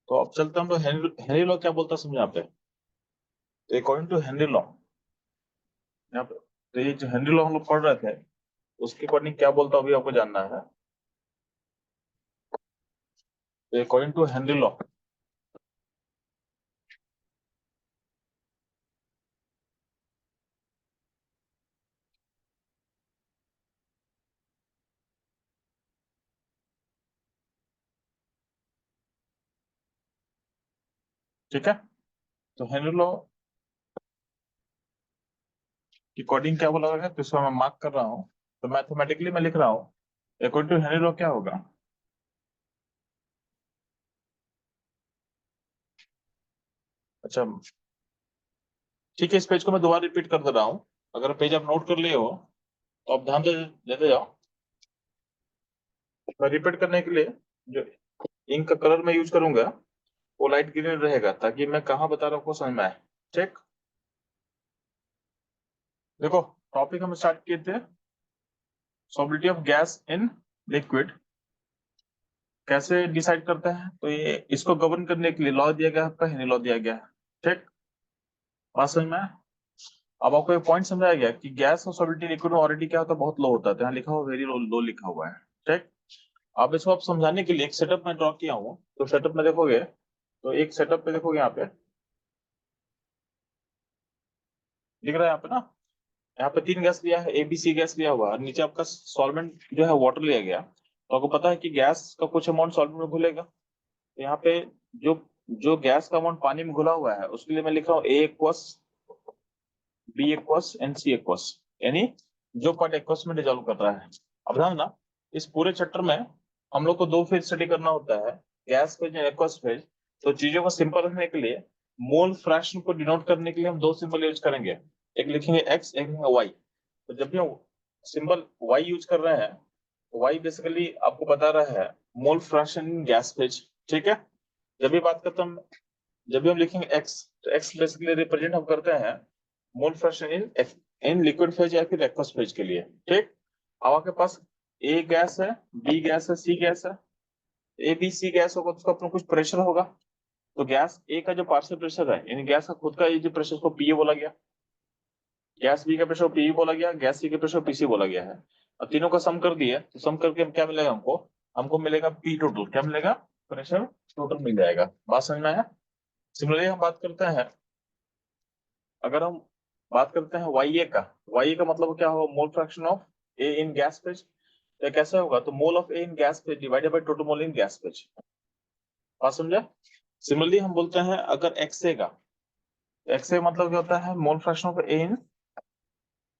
तो अब चलते हैं हम लोग हेनरी, हेनरी लॉ क्या बोलता है समझे यहाँ पे। तो अकॉर्डिंग टू हेनरी लॉ, यहाँ पे तो ये जो हेनरी लॉ हम लोग पढ़ रहे थे, उसके अकॉर्डिंग क्या बोलता है अभी आपको जानना है। तो अकॉर्डिंग टू हेनरी लॉ, ठीक है, तो हेनरी लॉ की अकॉर्डिंग क्या बोला गया, तो इसको मैं मार्क कर रहा हूँ, तो मैथमेटिकली मैं लिख रहा हूँ, अकॉर्डिंग टू हेनरी लॉ क्या होगा, अच्छा ठीक है, इस पेज को मैं दोबारा रिपीट कर दे रहा हूँ। अगर पेज आप नोट कर लिए हो तो आप ध्यान दे देते जाओ। मैं रिपीट करने के लिए जो इंक का कलर मैं यूज करूंगा वो लाइट ग्रीन रहेगा, ताकि मैं कहाँ बता रहा हूँ को समझ में आए। ठीक, देखो टॉपिक हम स्टार्ट किए थे, solubility of gas in liquid कैसे डिसाइड करते हैं। तो ये इसको गवर्न करने के लिए लॉ दिया गया है, आपका हेनरी लॉ दिया गया है। ठीक, बात समझ में आए? अब आपको एक पॉइंट समझाया गया कि गैस और सॉलिबिलिटी लिक्विड में ऑलरेडी क्या होता है, बहुत लो होता है। तो यहाँ लिखा हुआ वेरी लो, लो लिखा हुआ है। ठीक, अब इसको आप समझाने के लिए एक सेटअप मैं ड्रॉ किया हूँ। तो सेटअप में देखोगे तो एक सेटअप पे देखोगे यहाँ पे दिख रहा है यहाँ पे ना, यहाँ पे तीन गैस लिया है, एबीसी गैस लिया हुआ है, और नीचे आपका सॉल्वेंट जो है वाटर लिया गया। तो आपको पता है कि गैस का कुछ अमाउंट सॉल्वेंट में घुलेगा। तो यहाँ पे जो जो गैस का अमाउंट पानी में घुला हुआ है उसके लिए मैं लिख रहा हूँ A aqueous B aqueous and C aqueous, यानी जो पार्ट एक्वस में डिजोल्व कर रहा है। अब ध्यान ना, इस पूरे चैप्टर में हम लोग को दो फेज स्टडी करना होता है, गैस फेज और एक्वस फेज। तो चीजों को सिंपल रखने के लिए मोल फ्रैक्शन को डिनोट करने के लिए हम दो सिंबल यूज करेंगे, एक लिखेंगे एक्स, एक लिखेंगे वाई। तो जब भी हम सिंबल वाई यूज कर रहे हैं, वाई बेसिकली आपको बता रहा है मोल फ्रैक्शन इन गैस फेज। ठीक है, जब भी बात करते हम जब भी हम लिखेंगे एक्स, तो एक्स बेसिकली रिप्रेजेंट हम करते हैं मोल फ्रैक्शन इन इन लिक्विड फेज या फिर एक्वस फेज के लिए। ठीक, अब आपके पास ए गैस है, बी गैस है, सी गैस है। ए बी सी गैस होगा तो उसका अपना कुछ प्रेशर होगा। तो गैस ए का जो पार्शियल प्रेशर है, यानी गैस का खुद का ये जो प्रेशर को पीए बोला गया, गैस बी का प्रेशर पीई बोला गया, गैस सी का प्रेशर पीसी बोला गया है। अब तीनों का सम कर दिए तो सम करके क्या मिलेगा हमको, हमको मिलेगा पी टोटल। क्या मिलेगा, प्रेशर टोटल मिल जाएगा। बात समझ में आया? सिमिलरली हम बात करते हैं, अगर हम बात करते हैं वाई ए का, वाई ए का मतलब क्या होगा, mole fraction of A in gas phase. तो कैसे होगा, तो mole of A in gas phase divided by total mole in gas phase. बात समझे? सिमिलरली हम बोलते हैं अगर एक्सए का, एक्सए मतलब क्या होता है, mole fraction of A in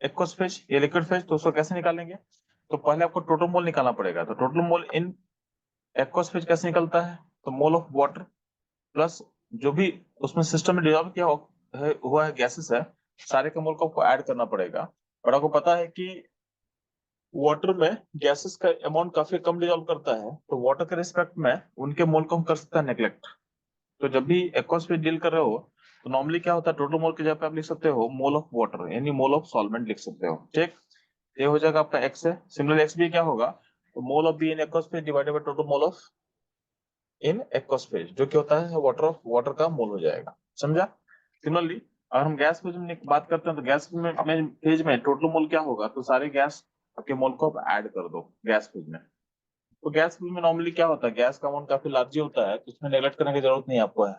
aqueous phase, ये लिक्विड फेज। तो उसको कैसे निकालेंगे, तो पहले आपको टोटल मोल निकालना पड़ेगा। तो टोटल मोल इन एक्वस फेज कैसे निकलता है, तो मोल ऑफ वाटर प्लस जो भी उसमें सिस्टम में डिजॉल्व किया हुआ है गैसेस है, सारे के मोल को आपको ऐड करना पड़ेगा। और आपको पता है कि वाटर में गैसेस का अमाउंट काफी कम डिजॉल्व करता है, तो वाटर के रिस्पेक्ट में उनके मोल को हम कर सकते हैं नेग्लेक्ट। तो जब भी एक्वस पे डील कर रहे हो तो नॉर्मली क्या होता है, टोटल मोल की जगह पे आप लिख सकते हो मोल ऑफ वाटर, यानी मोल ऑफ सॉल्वेंट लिख सकते हो। ठीक, ये हो जाएगा आपका एक्स है। सिमिलर एक्स भी क्या होगा, तो mole of B in aqueous phase divided by total mole of in aqueous phase, जो कि होता है वाटर ऑफ वाटर का मोल हो जाएगा। समझा? सिमिलरली अगर हम गैस फेज में बात करते हैं तो गैस में फेज में टोटल मोल क्या होगा, तो सारे गैस के मोल को आप ऐड कर दो गैस फेज में। तो गैस फेज में नॉर्मली क्या होता है, गैस का अमाउंट काफी लार्ज होता है, तो इसमें नेगलेक्ट करने की जरूरत नहीं है आपको है,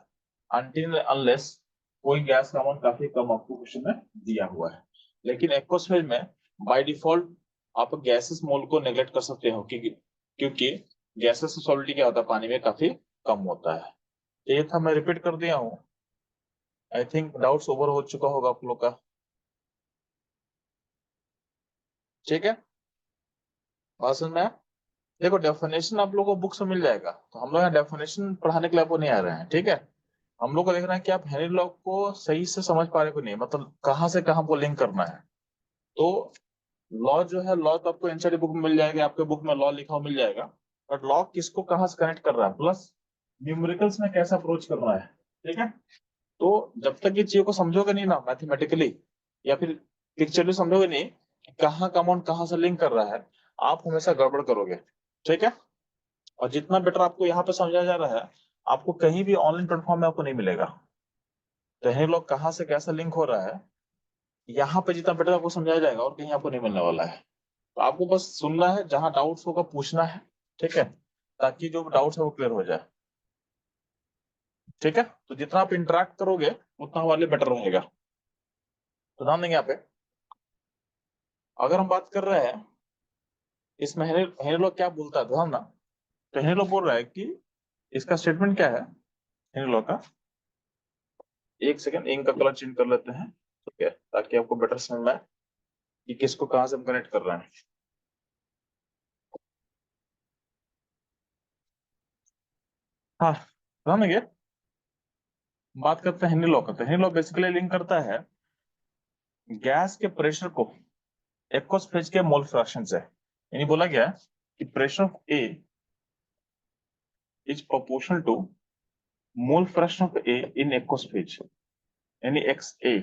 अनटिल अनलेस कोई गैस का अमाउंट काफी कम आपको क्वेश्चन में दिया हुआ है। लेकिन एक्वस फेज में बाय डिफॉल्ट आप गैसेस मोल को नेगलेक्ट कर सकते हो, क्योंकि गैसेस सॉलिडिटी क्या होता है, पानी में काफी कम होता है। ये था, मैं रिपीट कर दिया हूँ। आई थिंक डाउट्स ओवर हो चुका होगा आप लोग का। ठीक है, बात समझ में आया? देखो डेफिनेशन आप लोगों को बुक से मिल जाएगा, तो हम लोग यहाँ डेफिनेशन पढ़ाने के लिए आपको नहीं आ रहे हैं। ठीक है, हम लोग को देखना है कि आप हेनरी लॉ को सही से समझ पा रहे हो कि नहीं, मतलब कहाँ से कहाँ को लिंक करना है। तो लॉ जो है, लॉ तो आपको एनसीईआरटी बुक में मिल जाएगा, आपके बुक में लॉ लिखा हुआ मिल जाएगा। बट लॉ किसको कहाँ से कनेक्ट कर रहा है, प्लस न्यूमेरिकल्स में कैसा अप्रोच करना है। ठीक है, तो जब तक ये चीजों को समझोगे नहीं ना मैथमेटिकली, या फिर पिक्चरली समझोगे नहीं कि कहाँ का अमाउंट कहाँ से लिंक कर रहा है, आप हमेशा गड़बड़ करोगे। ठीक है, और जितना बेटर आपको यहाँ पे समझाया जा रहा है, आपको कहीं भी ऑनलाइन प्लेटफॉर्म में आपको नहीं मिलेगा। तो ये लोग कहाँ से कैसा लिंक हो रहा है, यहाँ पे जितना बेटर आपको समझाया जाएगा और कहीं आपको नहीं मिलने वाला है। तो आपको बस सुनना है, जहाँ डाउट्स होगा पूछना है। ठीक है, ताकि जो डाउट्स है वो क्लियर हो जाए। ठीक है, तो जितना आप इंटरेक्ट करोगे उतना हमारे लिए बेटर रहेगा। तो ध्यान देंगे यहाँ पे, अगर हम बात कर रहे हैं इसमें हेनरी लॉ क्या बोलता है, ध्यान ना। तो हेनरी लॉ बोल रहा है कि इसका स्टेटमेंट क्या है हेनरी लॉ का। एक सेकंड इंक का कलर चेंज कर लेते हैं, ठीक है, ताकि आपको बेटर समझ में आए कि किसको कहाँ से हम कनेक्ट कर रहे हैं। हाँ, ध्यान देंगे। बात करते हैं हेनरी लॉ करते हैं। हेनरी लॉ बेसिकली लिंक करता है गैस के प्रेशर को एक्वस फेज के मोल फ्रैक्शन से। यानी बोला गया है कि pressure of A is proportional to mole fraction of A in aqueous phase, यानी एक्स ए।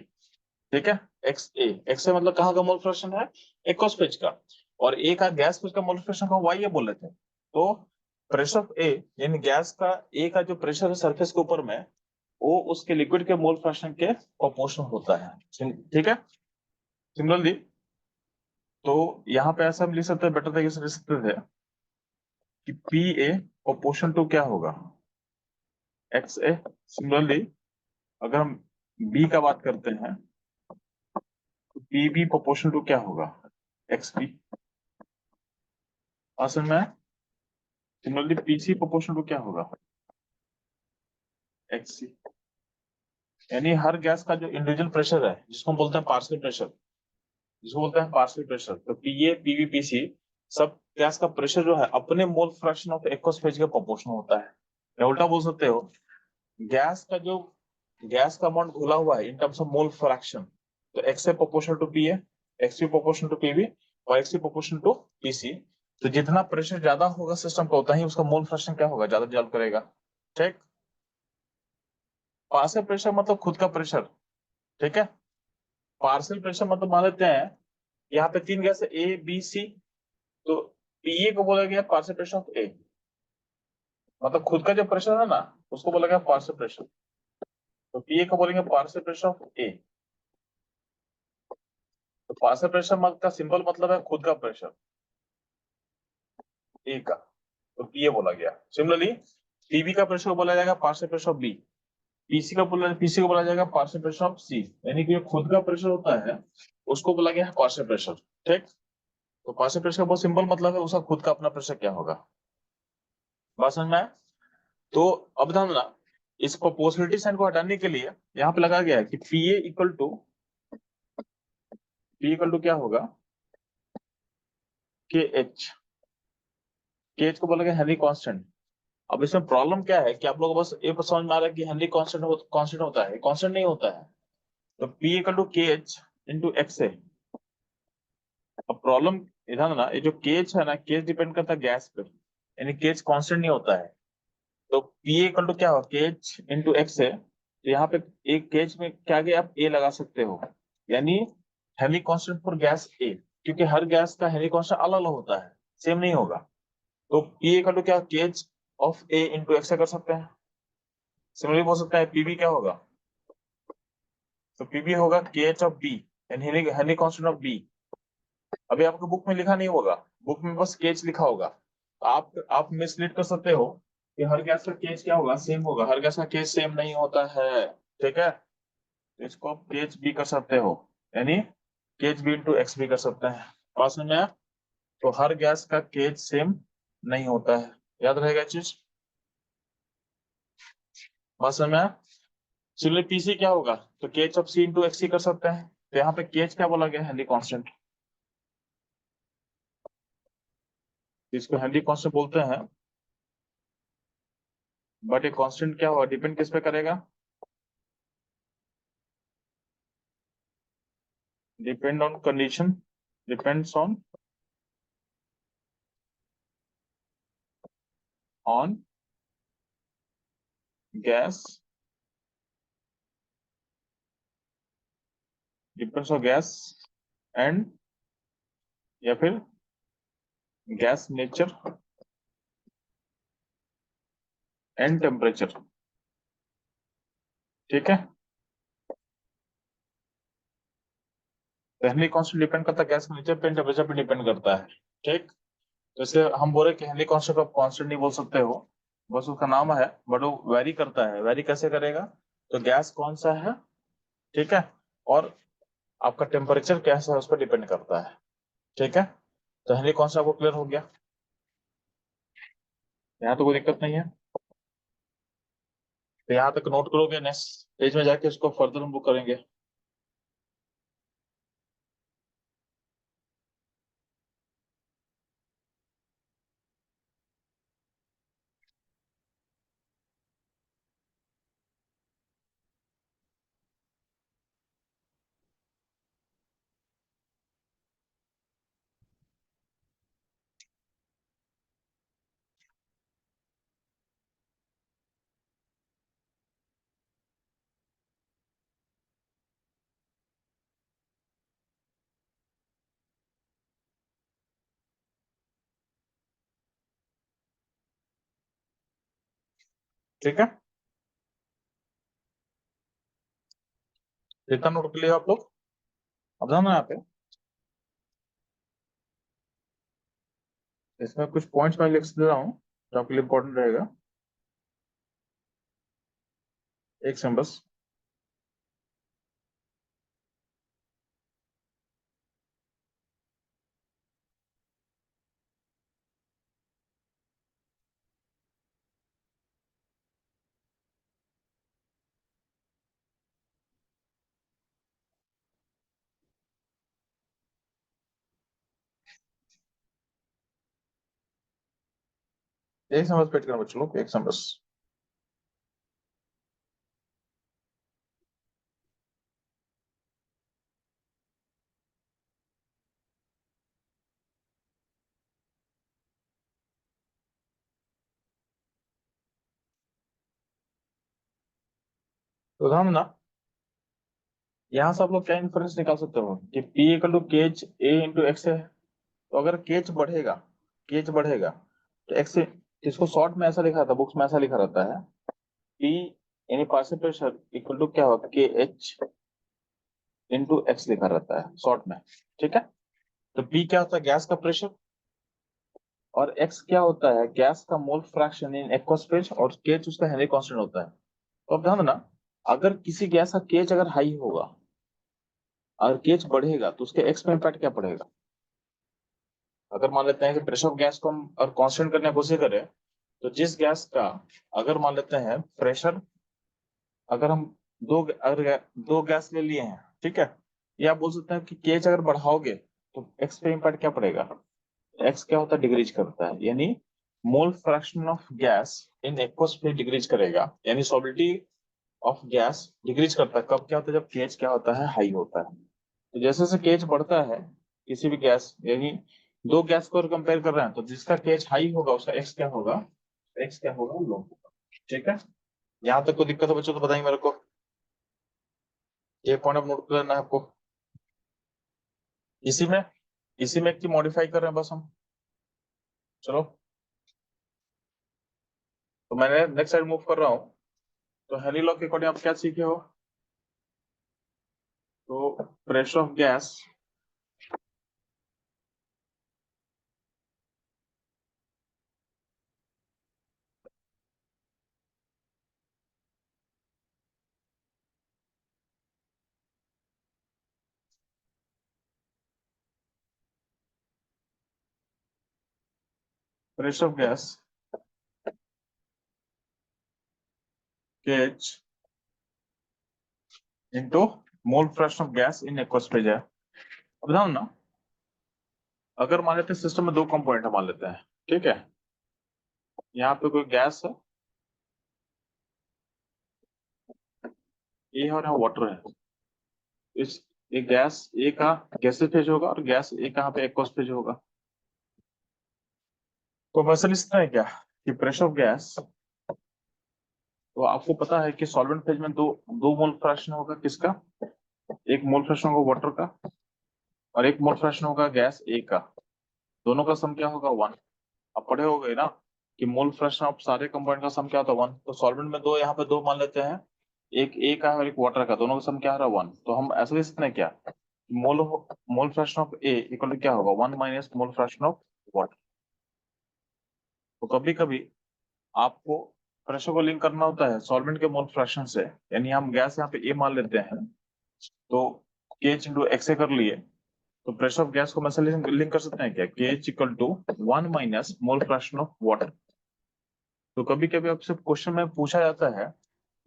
ठीक है, एक्स ए मतलब कहाँ का मोल फ्रैक्शन है, एक्वस फेज का, और ए का गैस फेज का मोल फ्रैक्शन का वाई ये बोल रहे थे। तो प्रेशर ऑफ ए यानी गैस का ए का जो प्रेशर है सरफेस के ऊपर में, वो उसके लिक्विड के मोल फ्रैक्शन के प्रोपोर्शनल होता है। ठीक है, सिमिलरली तो यहाँ पे ऐसा हम लिख सकते हैं, बेटर तरीके से लिख सकते थे कि पी ए प्रोपोर्शन टू क्या होगा, एक्स ए। सिमिलरली अगर हम बी का बात करते हैं तो पी बी प्रोपोर्शन टू क्या होगा, एक्स बी। असल में similarly P C proportion to क्या होगा, एक्स सी। यानी हर गैस का जो इंडिविजुअल प्रेशर है जिसको हम बोलते हैं पार्शियल प्रेशर, जिसको बोलते हैं पार्शियल प्रेशर, तो P A P B P C सब गैस का प्रेशर जो है अपने mole fraction of aqueous phase के प्रोपोर्शनल होता है। या उल्टा बोल सकते हो, गैस का जो गैस का अमाउंट घुला हुआ है in terms of mole fraction, तो x A proportional to p A, x B proportional to p B, और x C proportional to p C. तो जितना प्रेशर ज्यादा होगा सिस्टम का, उतना ही उसका मोल फ्रैक्शन क्या होगा, ज्यादा डिजॉल्व करेगा। ठीक, पार्शियल प्रेशर मतलब खुद का प्रेशर। ठीक है, पार्शियल प्रेशर मतलब मान लेते हैं यहाँ पे तीन गैस है ए बी सी, तो पीए को बोला गया पार्शियल प्रेशर ऑफ ए, मतलब खुद का जो प्रेशर है ना उसको बोला गया पार्शियल प्रेशर। तो पीए को बोलेंगे पार्शियल प्रेशर ऑफ ए। तो पार्शियल प्रेशर का सिंपल मतलब है खुद का प्रेशर ए का, तो पीए बोला गया। सिमिलरली पीबी का प्रेशर बोला जाएगा partial pressure of B, P C को बोला जाएगा पार्शियल प्रेशर ऑफ सी। यानी कि जो खुद का प्रेशर होता है उसको बोला गया है पार्शियल प्रेशर। ठीक, तो पार्शियल प्रेशर बहुत सिंपल मतलब है उसका खुद का अपना प्रेशर क्या होगा। बात समझ में आया? तो अब ध्यान देना, इस प्रोपोर्शनलिटी साइन को हटाने के लिए यहाँ पे लगा गया है कि पी इक्वल टू क्या होगा, के एच। के एच को बोला गया हेनरी कांस्टेंट। अब इसमें प्रॉब्लम क्या है कि आप लोगों को बस ये समझ में आ रहा है कि हेनरी कांस्टेंट होता है, कांस्टेंट नहीं होता है। तो पी इक्वल टू के एच इंटू एक्स है। अब प्रॉब्लम इधर ना, ये जो केज है ना, केज डिपेंड करता है गैस पे, यानी केज कांस्टेंट नहीं होता है। तो पी इक्वल टू क्या हो, केज इंटू एक्स है। तो यहाँ पे एक केज में क्या आगे आप ए लगा सकते हो, यानी Henry constant for gas A, क्योंकि हर गैस का हेनरी कांस्टेंट अलग अलग होता है, सेम नहीं होगा। तो पी इक्वल टू क्या, K H of A into x कर सकते हैं। सिमिलरली बोल सकते हैं पीबी क्या होगा, तो पीबी होगा K H of B and Henry constant of B. अभी आपको बुक में लिखा नहीं होगा, बुक में बस केज लिखा होगा, तो आप मिसलीड कर सकते हो कि हर गैस का केज क्या होगा, सेम होगा। हर गैस का केज सेम नहीं होता है। ठीक है, तो इसको आप केज भी कर सकते हो, यानी केज बी इंटू एक्स भी कर सकते हैं। पास में आया? तो हर गैस का केज सेम नहीं होता है, याद रहेगा चीज। पास में आया? चलिए पीसी क्या होगा, तो केज ऑफ सी इंटू एक्स ही कर सकते हैं। तो यहाँ पे केज क्या बोला गया, हेनरी कांस्टेंट। इसको हेनरी कांस्टेंट बोलते हैं, बट ये कांस्टेंट क्या होगा, डिपेंड किस पे करेगा, depend on condition, depends on gas, depends on gas and, या फिर गैस नेचर एंड टेम्परेचर। ठीक है, तो हेनरी कांस्टेंट डिपेंड करता है गैस नेचर पे, टेम्परेचर पे डिपेंड करता है। ठीक, तो इसलिए हम बोले कि हेनरी कांस्टेंट को कांस्टेंट नहीं बोल सकते हो, बस उसका नाम है, बट वो वेरी करता है। वेरी कैसे करेगा, तो गैस कौन सा है, ठीक है, और आपका टेम्परेचर कैसा है उस पर डिपेंड करता है। ठीक है, तो हेनरी कांस्टेंट आपको क्लियर हो गया, यहाँ तो कोई दिक्कत नहीं है। तो यहाँ तक नोट करोगे, नेक्स्ट पेज में जाके इसको फर्दर हम लोग करेंगे। ठीक है, इतना नोट कर लिया आप लोग। अब ध्यान है यहाँ पे, इसमें कुछ पॉइंट्स मैं लिख दे रहा हूँ जो आपके लिए इंपॉर्टेंट रहेगा। एक सेकंड बस। एक सेकंड बस वेट करना बच्चों लोग, एक सेकंड बस। तो ध्यान देना, यहाँ से आप लोग क्या इन्फ्रेंस निकाल सकते हो कि P इक्वल टू के एच ए इंटू एक्स है। तो अगर केच बढ़ेगा, केच बढ़ेगा तो एक्स, इसको शॉर्ट में ऐसा लिखा रहता है, बुक्स में ऐसा लिखा रहता है, पी यानी पार्शियल प्रेशर इक्वल टू क्या होगा, के एच इंटू एक्स लिखा रहता है शॉर्ट में। ठीक है, तो पी क्या होता है, गैस का प्रेशर, और एक्स क्या होता है, गैस का mole fraction in aqueous phase, और केच उसका हेनरी कांस्टेंट होता है। तो अब ध्यान देना, अगर किसी गैस का केच अगर हाई होगा, अगर केच बढ़ेगा तो उसके एक्स में इम्पैक्ट क्या पड़ेगा। अगर मान लेते हैं कि प्रेशर ऑफ गैस को हम और कांस्टेंट करने की कोशिश करें, तो जिस गैस का, अगर मान लेते हैं प्रेशर, अगर हम दो गैस ले लिए हैं, ठीक है, या आप बोल सकते हैं कि केच अगर बढ़ाओगे तो एक्स पे इम्पैक्ट क्या पड़ेगा। एक्स क्या होता है, डिक्रीज करता है, यानी mole fraction of gas in aqueous में डिक्रीज करेगा, यानी सॉलिबिलिटी ऑफ गैस डिक्रीज करता है। कब क्या होता है, जब केच क्या होता है, हाई होता है। तो जैसे जैसे केच बढ़ता है किसी भी गैस, यानी दो गैस को कंपेयर कर रहे हैं, तो जिसका केच हाई होगा उसका एक्स क्या होगा, एक्स क्या होगा, लो होगा। ठीक है, यहाँ तक कोई दिक्कत हो बच्चों तो बताइए मेरे को। ये पॉइंट ऑफ नोट कर लेना है आपको। इसी में इसी में एक चीज मॉडिफाई कर रहे हैं बस हम। चलो, तो मैंने नेक्स्ट साइड मूव कर रहा हूँ। तो हेनरी लॉ के अकॉर्डिंग आप क्या सीखे हो, तो pressure of gas, pressure of gas केच into mole fraction of gas in aqueous phase है। अब ध्यान ना, अगर मान लेते हैं सिस्टम में दो कंपोनेंट मान लेते हैं, ठीक है, यहाँ पे कोई गैस है ए और यहाँ वाटर है। इस एक गैस ए का गैसेज फेज होगा और गैस ए कहाँ पे एक्वस फेज होगा। तो क्वेश्चन इस तरह है क्या कि प्रेशर ऑफ गैस, तो आपको पता है कि सॉल्वेंट फेज में दो दो मोल फ्रैक्शन होगा किसका, एक मोल फ्रैक्शन होगा वाटर का, और एक मोल फ्रैक्शन होगा गैस ए का। दोनों का सम क्या होगा, वन। अब पढ़े हो गए ना कि मोल फ्रैक्शन ऑफ सारे कंपाउंड का सम क्या होता है, वन। तो सॉल्वेंट में दो, यहाँ पे दो मान लेते हैं, एक ए का है और एक वाटर का, दोनों का सम क्या आ रहा है, वन। तो हम ऐसे लिख सकते हैं क्या, mole mole fraction of A equal to क्या होगा, one minus mole fraction of water. तो कभी कभी आपको प्रेशर को लिंक करना होता है सॉल्वेंट के मोल फ्रैक्शन से, यानी हम गैस यहाँ पे ए मान लेते हैं, तो के एच इंटू एक्स ए कर लिए, तो प्रेशर ऑफ गैस को मैं लिंक कर सकते हैं क्या, K H equal to one minus mole fraction of water. तो कभी कभी आपसे क्वेश्चन में पूछा जाता है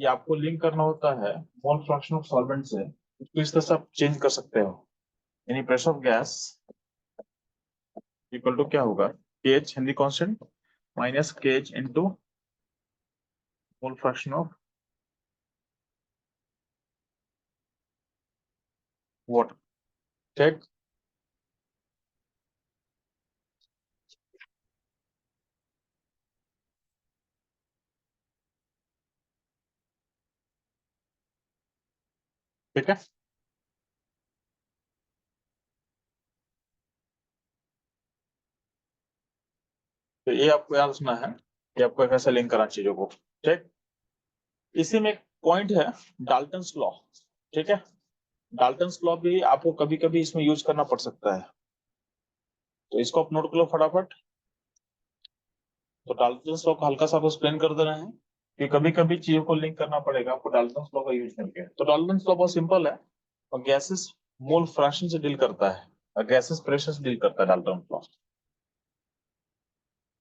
कि आपको लिंक करना होता है मोल फ्रैक्शन ऑफ सॉल्वेंट से, तो इस तरह से आप चेंज कर सकते हो, यानी pressure of gas equal to क्या होगा, K H Henry constant minus K H into mole fraction of water. ठीक, ठीक है, तो ये आपको याद रखना है कि आपको कैसे लिंक करना चीजों को। ठीक, इसी में एक पॉइंट है डाल्टन्स लॉ, ठीक है। डाल्टन्स लॉ भी आपको कभी कभी इसमें यूज करना पड़ सकता है, तो इसको आप नोट कर लो फटाफट। तो डाल्टन्स लॉ को हल्का सा आपको एक्सप्लेन कर दे रहे हैं कि कभी कभी चीजों को लिंक करना पड़ेगा आपको डाल्टन्स लॉ का यूज करके। तो डाल्टन्स लॉ बहुत सिंपल है, और गैसेस मोल फ्रैक्शन से डील करता है, और गैसेस प्रेशर से डील करता है डाल्टन्स लॉ।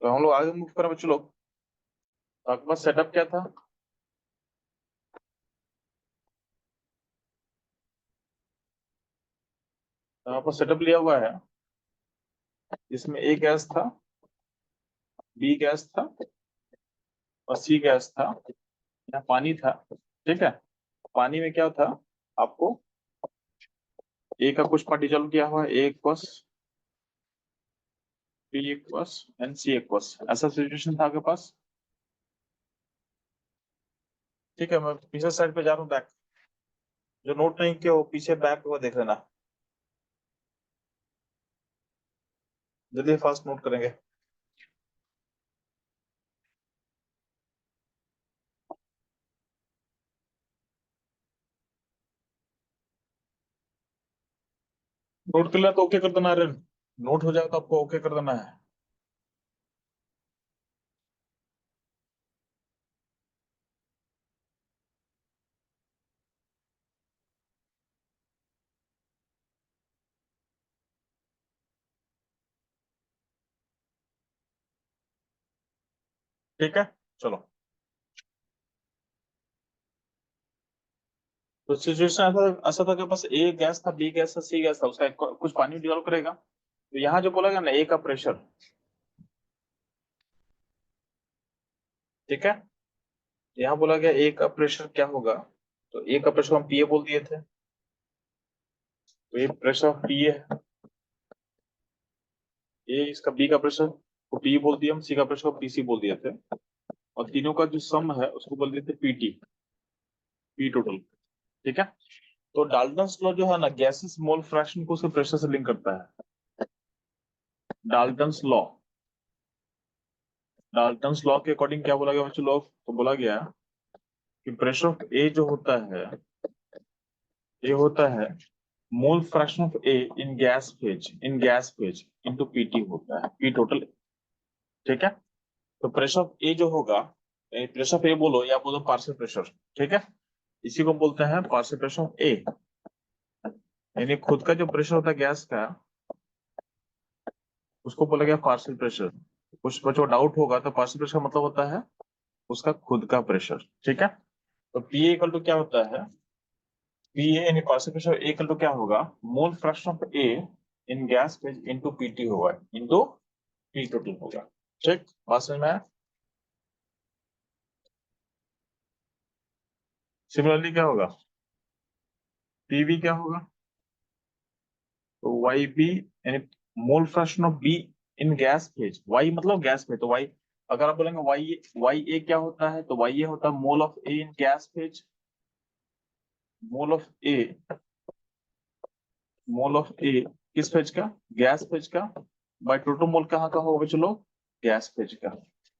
तो हम लोग आगे मूव करें बच्चों लोग। तो आपके पास सेटअप क्या था? तो आपको सेटअप लिया हुआ है, इसमें ए गैस था, बी गैस था, और सी गैस था, यहाँ पानी था, ठीक है। पानी में क्या था, आपको ए का कुछ पार्टिकल किया हुआ है, A aqueous, B aqueous and C aqueous, ऐसा सिचुएशन था आपके पास, ठीक है। मैं पीछे साइड पे जा रहा हूँ बैक, जो नोट नहीं किया वो पीछे बैक को देख लेना, जल्दी फास्ट नोट करेंगे। नोट कर लिया तो ओके कर देना आर्यन, नोट हो जाए तो आपको ओके कर देना है। ठीक है, चलो। तो सिचुएशन ऐसा ऐसा था कि बस ए गैस था, बी गैस था, सी गैस था, उसका कुछ पानी डिजोल्व करेगा। तो यहाँ जो बोला गया ना ए का प्रेशर, ठीक है, यहाँ बोला गया ए का प्रेशर क्या होगा, तो ए का प्रेशर हम पीए बोल दिए थे, तो ये प्रेशर ऑफ पीए है। ए इसका बी का प्रेशर को पी बोल दिया, हम सी का प्रेशर को पीसी बोल दिए थे, और तीनों का जो सम है उसको बोल दिए थे पीटी, पी टोटल, ठीक है। तो डाल्टन्स लॉ जो है ना गैसेस मोल फ्रैक्शन को उसके प्रेशर से लिंक करता है। डाल्टन्स लॉ, डाल्टन्स लॉ के अकॉर्डिंग क्या बोला गया बच्चों लोग, तो बोला गया कि प्रेशर ऑफ ए जो होता है, ये होता है mole fraction of A in gas phase into PT होता है, पी टोटल, ठीक है। तो प्रेशर ऑफ ए जो होगा, प्रेशर ऑफ ए बोलो या बोलो पार्शियल प्रेशर, ठीक है, इसी को बोलते हैं पार्शियल प्रेशर ऑफ ए, यानी खुद का जो प्रेशर होता है गैस का, उसको बोला गया पार्शियल प्रेशर। कुछ बच्चों को डाउट होगा तो पार्शियल प्रेशर मतलब होता है उसका खुद का प्रेशर, ठीक है। तो पी इक्वल टू क्या होता है, पी ए यानी partial pressure A equal to क्या होगा, mole fraction of A in gas phase into P T होगा, इनटू पी टोटल होगा, ठीक। बात समझ में आया? सिमिलरली क्या होगा, पीवी क्या होगा, तो वाई बी यानी mole fraction of B in gas phase, y मतलब गैस फेज, तो वाई अगर आप बोलेंगे वाई वाई ए क्या होता है, तो वाई ए होता है mole of A in gas phase, mole of A, mole of A किस फेज का, गैस फेज का, बाय टोटल मोल कहाँ का होगा चलो, गैस फेज का,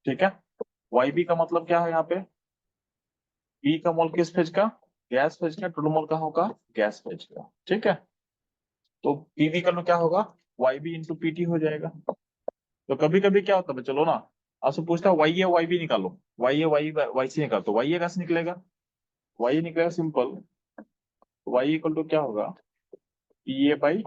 ठीक है। वाई बी का मतलब क्या है यहाँ पे, बी का मोल किस फेज का, गैस फेज का, टोटल मोल कहाँ होगा, गैस फेज का, ठीक है। तो पीवी का क्या होगा, वाई बी इंटू पीटी हो जाएगा। तो कभी कभी क्या होता है चलो ना, आपसे पूछता है वाई ए वाई बी निकालो, वाई ए वाई वाई सी निकालो, तो वाई ए कैसे निकलेगा, वाई ए निकलेगा सिंपल, वाई इक्वल टू क्या होगा, P A by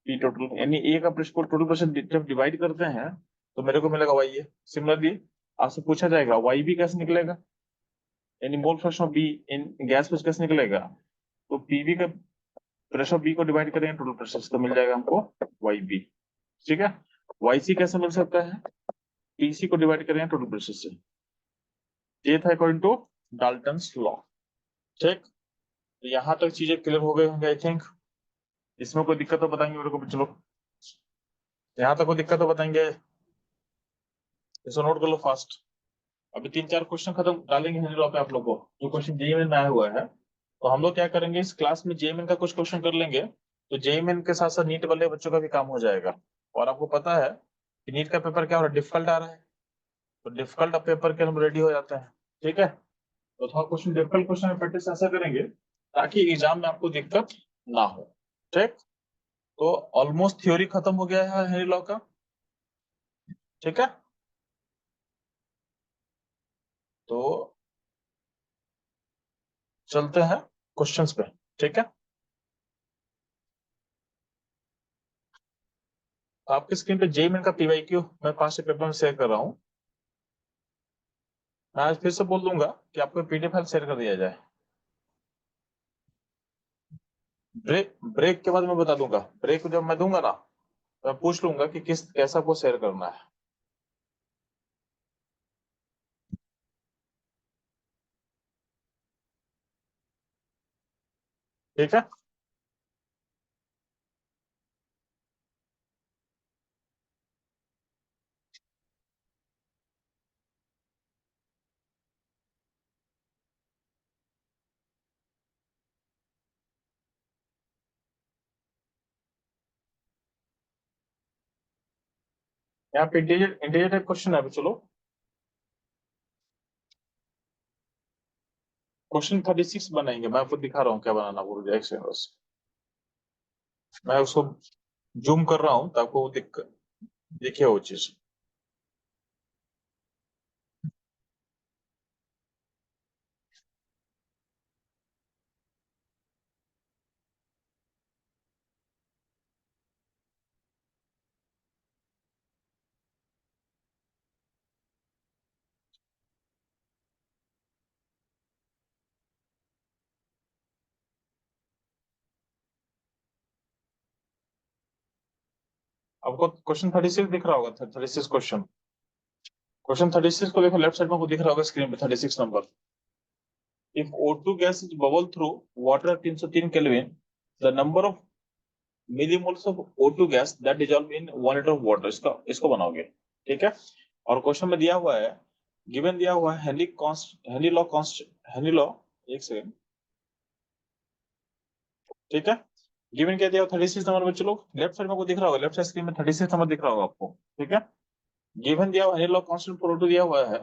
P total, यानी ए का प्रेशर को टोटल प्रेशर जब डिवाइड करते हैं तो मेरे को मिलेगा वाई ए। सिमिलरली आपसे पूछा जाएगा वाई बी कैसे निकलेगा, यानी mole fraction of B in gas phase कैसे निकलेगा, तो पीवी का प्रेशर बी को डिवाइड करेंगे टोटल प्रेशर से, तो मिल जाएगा हमको वाई बी, ठीक है। वाई सी कैसे मिल सकता है, पीसी को डिवाइड करेंगे टोटल प्रेशर से, ये था अकॉर्डिंग टू डाल्टन्स लॉ, ठीक। तो यहाँ तक चीजें क्लियर हो गई होंगे आई थिंक। इसमें कोई दिक्कत तो बताएंगे मेरे को चलो, यहाँ तक कोई दिक्कत तो बताएंगे, इसको नोट कर लो फास्ट। अभी 3-4 क्वेश्चन खत्म डालेंगे हिंदी लॉ पे आप लोग को, जो क्वेश्चन जेईएमएन में आया हुआ है। तो हम लोग क्या करेंगे इस क्लास में, जेईएमएन का कुछ क्वेश्चन कर लेंगे, तो जेईएमएन के साथ साथ नीट वाले बच्चों का भी काम हो जाएगा। और आपको पता है कि नीट का पेपर क्या हो रहा है, डिफिकल्ट आ रहा है, तो डिफिकल्ट पेपर के हम रेडी हो जाते हैं, ठीक है। तो थोड़ा क्वेश्चन डिफिकल्ट क्वेश्चन में प्रैक्टिस ऐसा करेंगे ताकि एग्जाम में आपको दिक्कत ना हो। ठीक। तो ऑलमोस्ट थ्योरी खत्म हो गया है हेनरी लॉ का। ठीक है। तो चलते हैं क्वेश्चंस पे। ठीक है। तो आपकी स्क्रीन पे जेईमेन का पीवाईक्यू मैं 5 से पेपर में शेयर कर रहा हूँ। मैं आज फिर से बोल दूंगा कि आपको पीडीएफ फाइल शेयर कर दिया जाए। ब्रेक ब्रेक के बाद मैं बता दूंगा। ब्रेक जब मैं दूंगा ना तो मैं पूछ लूंगा कि किस कैसा को शेयर करना है। ठीक है। यहाँ पे इंटीजर इंटीजर टाइप क्वेश्चन है। अभी चलो क्वेश्चन 36 बनाएंगे। मैं आपको दिखा रहा हूँ क्या बनाना बोल रहे एक सेकंड बस। मैं उसको जूम कर रहा हूँ ताकि वो दिखे वो चीज। आपको क्वेश्चन 36 दिख रहा होगा। 36 क्वेश्चन। क्वेश्चन 36 को देखो लेफ्ट साइड में आपको दिख रहा होगा स्क्रीन पे 36 number. If O2 gas is bubble through water at 303 Kelvin, the number of millimoles of O2 gas that dissolve in 1 liter of water। इसको बनाओगे। ठीक है। और क्वेश्चन में दिया हुआ है, गिवन दिया हुआ है Henry law const Henry law. एक सेकंड। ठीक है। गिवन क्या दिया हुआ 36 नंबर में। चलो लेफ्ट साइड में आपको दिख रहा होगा। लेफ्ट साइड स्क्रीन में 36 नंबर दिख रहा होगा आपको। ठीक है। गिवन दिया हुआ Henry law constant for O2 दिया हुआ है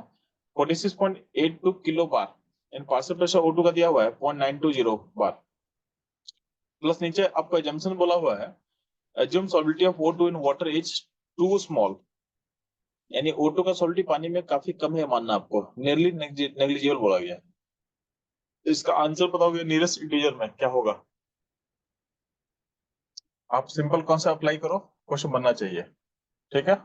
46.82 किलो बार। इन पार्शियल प्रेशर O2 का दिया हुआ है 0.920 बार। प्लस नीचे आपको एजम्पशन बोला हुआ है, assume solubility of O2 in water is too small। यानी O2 का सॉलिडिटी पानी में काफी कम है मानना आपको, नियरली नेग्लिजिबल बोला गया है। तो इसका आंसर बताओगे नियरेस्ट इंटीजर में क्या होगा। आप सिंपल कौन सा अप्लाई करो, क्वेश्चन बनना चाहिए। ठीक है।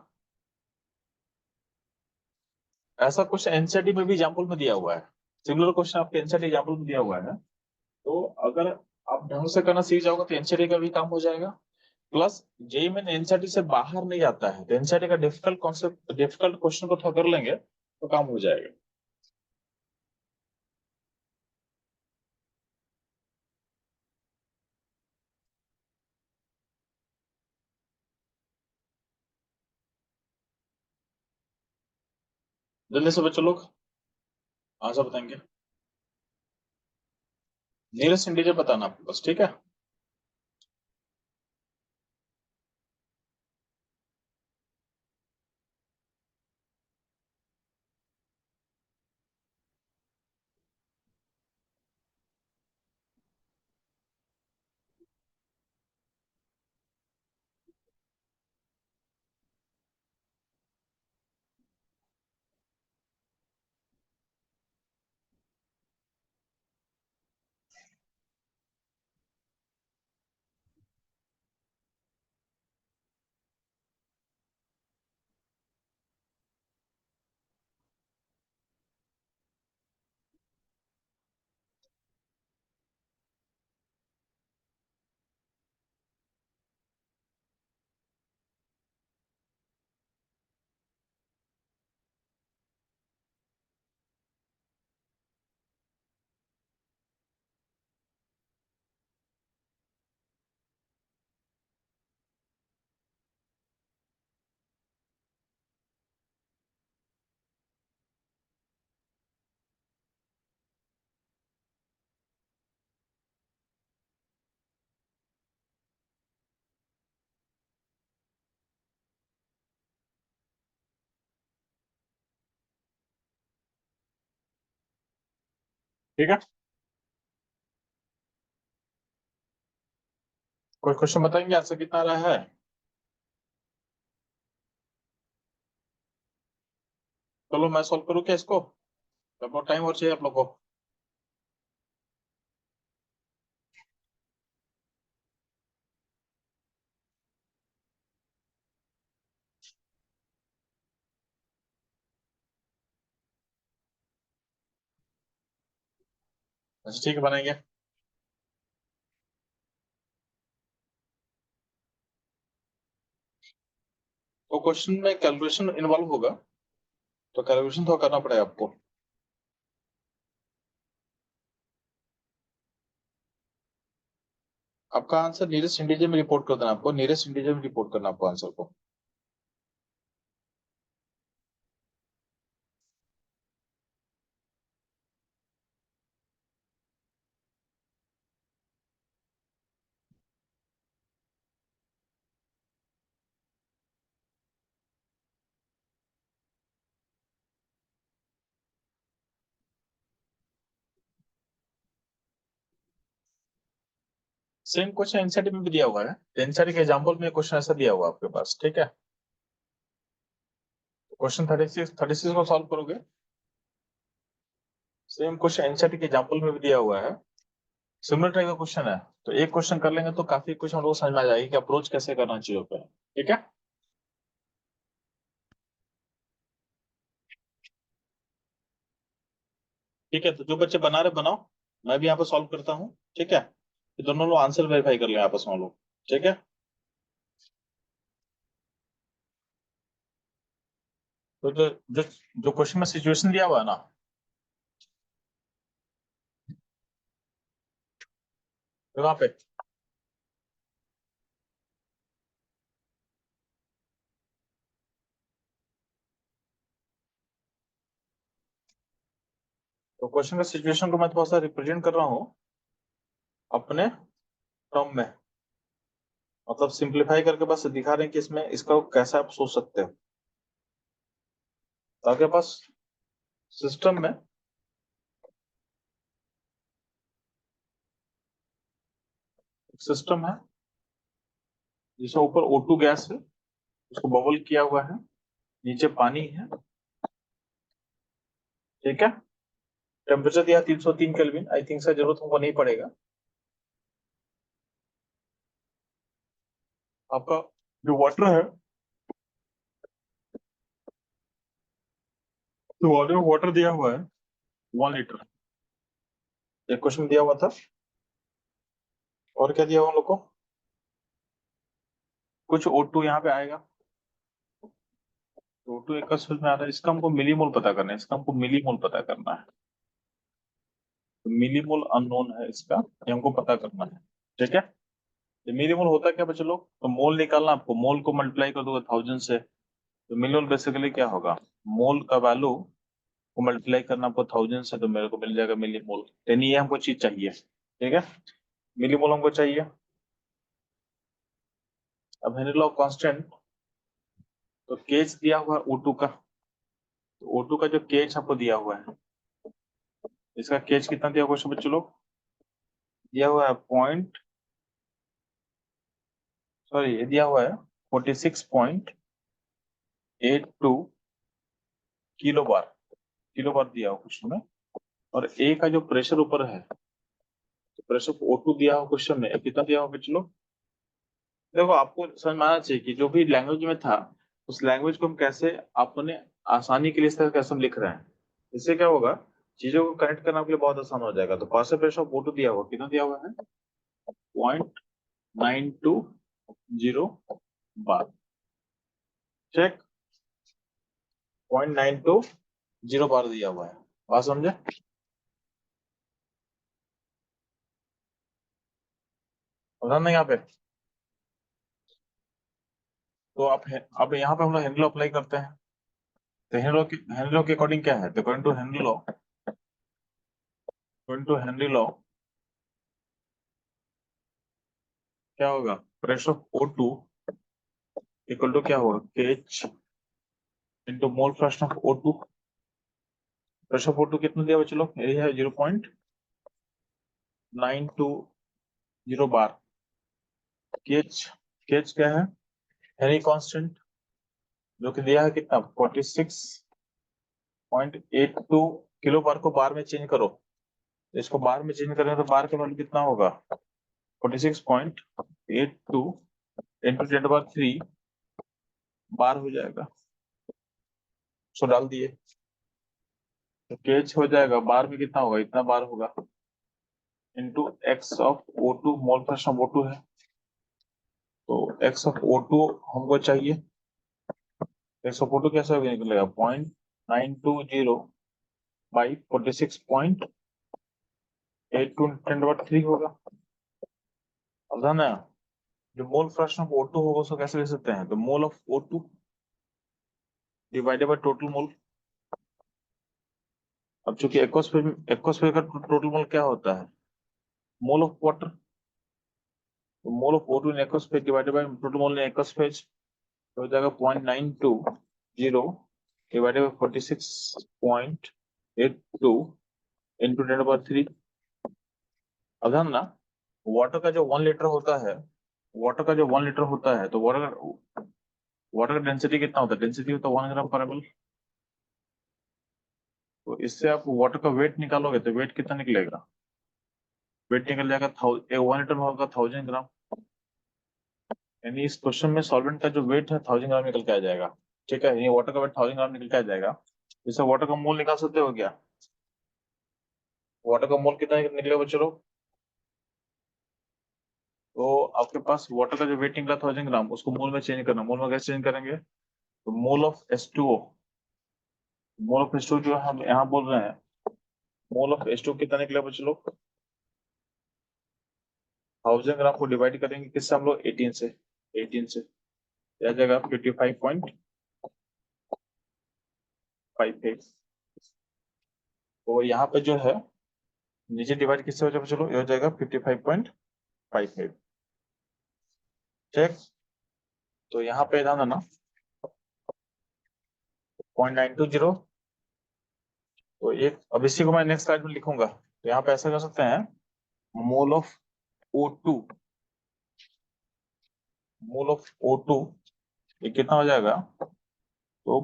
ऐसा क्वेश्चन एनसीईआरटी में भी एग्जाम्पल में दिया हुआ है। सिमिलर क्वेश्चन आपके एनसीईआरटी एग्जाम्पल में दिया हुआ है। तो अगर आप ढंग से करना सीख जाओगे तो एनसीईआरटी का भी काम हो जाएगा। प्लस जेई में एनसीईआरटी से बाहर नहीं आता है तो एनसीईआरटी का डिफिकल्ट कॉन्सेप्ट डिफिकल्ट क्वेश्चन को थोड़ा कर लेंगे तो काम हो जाएगा। जल्दी से बच्चों लोग आंसर बताएंगे। नियरेस्ट इंटीजर बताना आपको बस। ठीक है। ठीक है, कोई क्वेश्चन बताएंगे आंसर कितना आ रहा है? चलो मैं सॉल्व करूँ क्या इसको? बहुत टाइम और चाहिए आप लोग को? अच्छा ठीक है, बनाएंगे। तो क्वेश्चन में कैलकुलेशन इन्वॉल्व होगा, तो कैलकुलेशन तो करना पड़ेगा आपको। आपका आंसर नीरेस्ट इंटीजर में रिपोर्ट कर देना, आपको नीरेस्ट इंटीजर में रिपोर्ट करना आपको आंसर को। सेम क्वेश्चन एनसीईआरटी में भी दिया हुआ है, एनसीईआरटी के एग्जांपल में क्वेश्चन ऐसा दिया हुआ है आपके पास, ठीक है। क्वेश्चन 36 को सॉल्व करोगे, सेम क्वेश्चन एनसीईआरटी के एग्जांपल में भी दिया हुआ है, सिमिलर टाइप का क्वेश्चन है। तो एक क्वेश्चन कर लेंगे तो काफी कुछ हम लोग समझ में आ जाएगी कि अप्रोच कैसे करना चाहिए होता है, ठीक है। ठीक है, तो जो बच्चे बना रहे बनाओ, मैं भी यहाँ पे सॉल्व करता हूँ, ठीक है। तो दोनों लोग आंसर वेरीफाई कर लें आपस में लोग, ठीक है। तो जो जो क्वेश्चन में सिचुएशन दिया हुआ है ना, तो वहाँ पे तो क्वेश्चन का सिचुएशन को मैं थोड़ा सा रिप्रेजेंट कर रहा हूँ अपने टर्म में, मतलब सिंप्लीफाई करके बस दिखा रहे हैं कि इसमें इसका कैसे आप सोच सकते हो। तो आपके पास सिस्टम में सिस्टम है जिसमें ऊपर O2 गैस है, उसको बबल किया हुआ है, नीचे पानी है, ठीक है। टेम्परेचर दिया 303 केल्विन, आई थिंक सर जरूरत हमको नहीं पड़ेगा। आपका जो वाटर है, तो वॉल्यूम वाटर दिया हुआ है 1 लीटर, एक क्वेश्चन दिया हुआ था। और क्या दिया हुआ हम लोग को? कुछ O2 यहाँ पे आएगा, तो O2 एक समझ में आ रहा है, इसका हमको मिलीमोल पता करना है, इसका हमको मिलीमोल पता करना है। तो मिलीमोल अननोन है इसका, ये हमको पता करना है, ठीक है। ये मिलीमोल होता क्या बच्चे लोग? तो मोल निकालना आपको, मोल को मल्टीप्लाई कर दोगे 1000 से, तो मिलीमोल बेसिकली क्या होगा, मोल का वैल्यू को मल्टीप्लाई करना आपको 1000 से, तो मेरे को मिल जाएगा मिलीमोल। यानी ये हमको चीज चाहिए, ठीक है, मिलीमोल हमको चाहिए। अब हेनरी लॉ कांस्टेंट, तो केज दिया हुआ है O2 का, तो O2 का जो केज आपको दिया हुआ है, इसका केज कितना दिया हुआ है बच्चों लोग? दिया हुआ है पॉइंट, सॉरी ये दिया हुआ है 46.82 किलो बार, किलो बार दिया हुआ क्वेश्चन में। और ए का जो प्रेशर ऊपर है, तो प्रेशर O2 दिया हुआ क्वेश्चन में, कितना दिया हुआ बच्चों लोग? देखो आपको समझ में आना चाहिए कि जो भी लैंग्वेज में था, उस लैंग्वेज को हम कैसे अपने आसानी के लिए इस तरह कैसे हम लिख रहे हैं, इससे क्या होगा, चीजों को कनेक्ट करना आपके लिए बहुत आसान हो जाएगा। तो पार्शियल प्रेशर ऑफ O2 दिया हुआ, कितना दिया हुआ है? 0.920 बार, चेक, 0.920 बार दिया हुआ है, बात समझे? समझा नहीं यहाँ पे? तो आप अब यहाँ पे हम लोग हेनरी लॉ अप्लाई करते हैं। तो हेनरी लॉ के अकॉर्डिंग क्या है, according to Henry law, according to Henry law क्या होगा, pressure of O2 equal to क्या होगा, KH into mole fraction of O2। Pressure of O2 कितना दिया हुआ, चलो ये है 0. 0.920 बार। केच केच क्या है? हेनरी कांस्टेंट, जो कि दिया है कितना 46.82 किलो बार को बार में चेंज करो। इसको बार में चेंज करें तो बार का वैल्यू कितना होगा 46.82 इंटू 10⁻³ बार हो जाएगा। सो डाल दिए तो केच हो जाएगा बार में कितना होगा, इतना बार होगा into x of O2, mole fraction of O2 है तो एक्स ऑफ O2 हमको चाहिए। एक्स ऑफ O2 कैसे होगा निकलेगा 0.920 बाई 46.82 10⁻³ होगा। अब ध्यान है, जो मोल फ्रैक्शन ऑफ O2 होगा उसको कैसे लिख सकते हैं, तो mole of O2 divided by total मोल। अब चूंकि एक्वस्फीयर का टोटल मोल क्या होता है, मोल ऑफ वाटर, तो mole of O2 in aqueous phase divided by total mole in aqueous phase हो जाएगा 0.920 डिवाइडेड बाय 46.82 इंटू 10⁻³। अब ध्यान ना, वाटर का जो 1 लीटर होता है, वाटर का जो 1 लीटर होता है तो वाटर का डेंसिटी कितना होता है, डेंसिटी होता है 1 ग्राम पर ml। तो इससे आप वाटर का वेट निकालोगे तो वेट कितना निकलेगा, वेट निकल जाएगा 1 लीटर में होगा 1000 ग्राम। यानी इस क्वेश्चन में सॉल्वेंट का जो वेट है 1000 ग्राम निकल के आ जाएगा। ठीक है, ये वाटर का वेट 1000 ग्राम निकल के आ जाएगा। इससे वाटर का मोल निकाल सकते हो क्या, वाटर का मोल कितना निकलेगा बच्चों? तो आपके पास वाटर का जो वेट निकला 1000 ग्राम, उसको मोल में चेंज करना। मोल में कैसे चेंज करेंगे, तो mole of H2O, mole of H2O जो हम यहाँ बोल रहे हैं, मोल ऑफ H2O कितना निकला बच्चों? 1000 ग्राम को डिवाइड करेंगे किससे हम लोग, 18 से आ जाएगा 55.55। तो यहाँ पे जो है नीचे डिवाइड किससे हो जाएगा चलो, ये हो जाएगा 55.55। ठीक, तो यहाँ पे ध्यान देना 0.920। तो एक अब इसी को मैं नेक्स्ट स्लाइड में लिखूंगा, तो यहाँ पे ऐसा कर सकते हैं, मोल of O2, mole of O2 ये कितना हो जाएगा, तो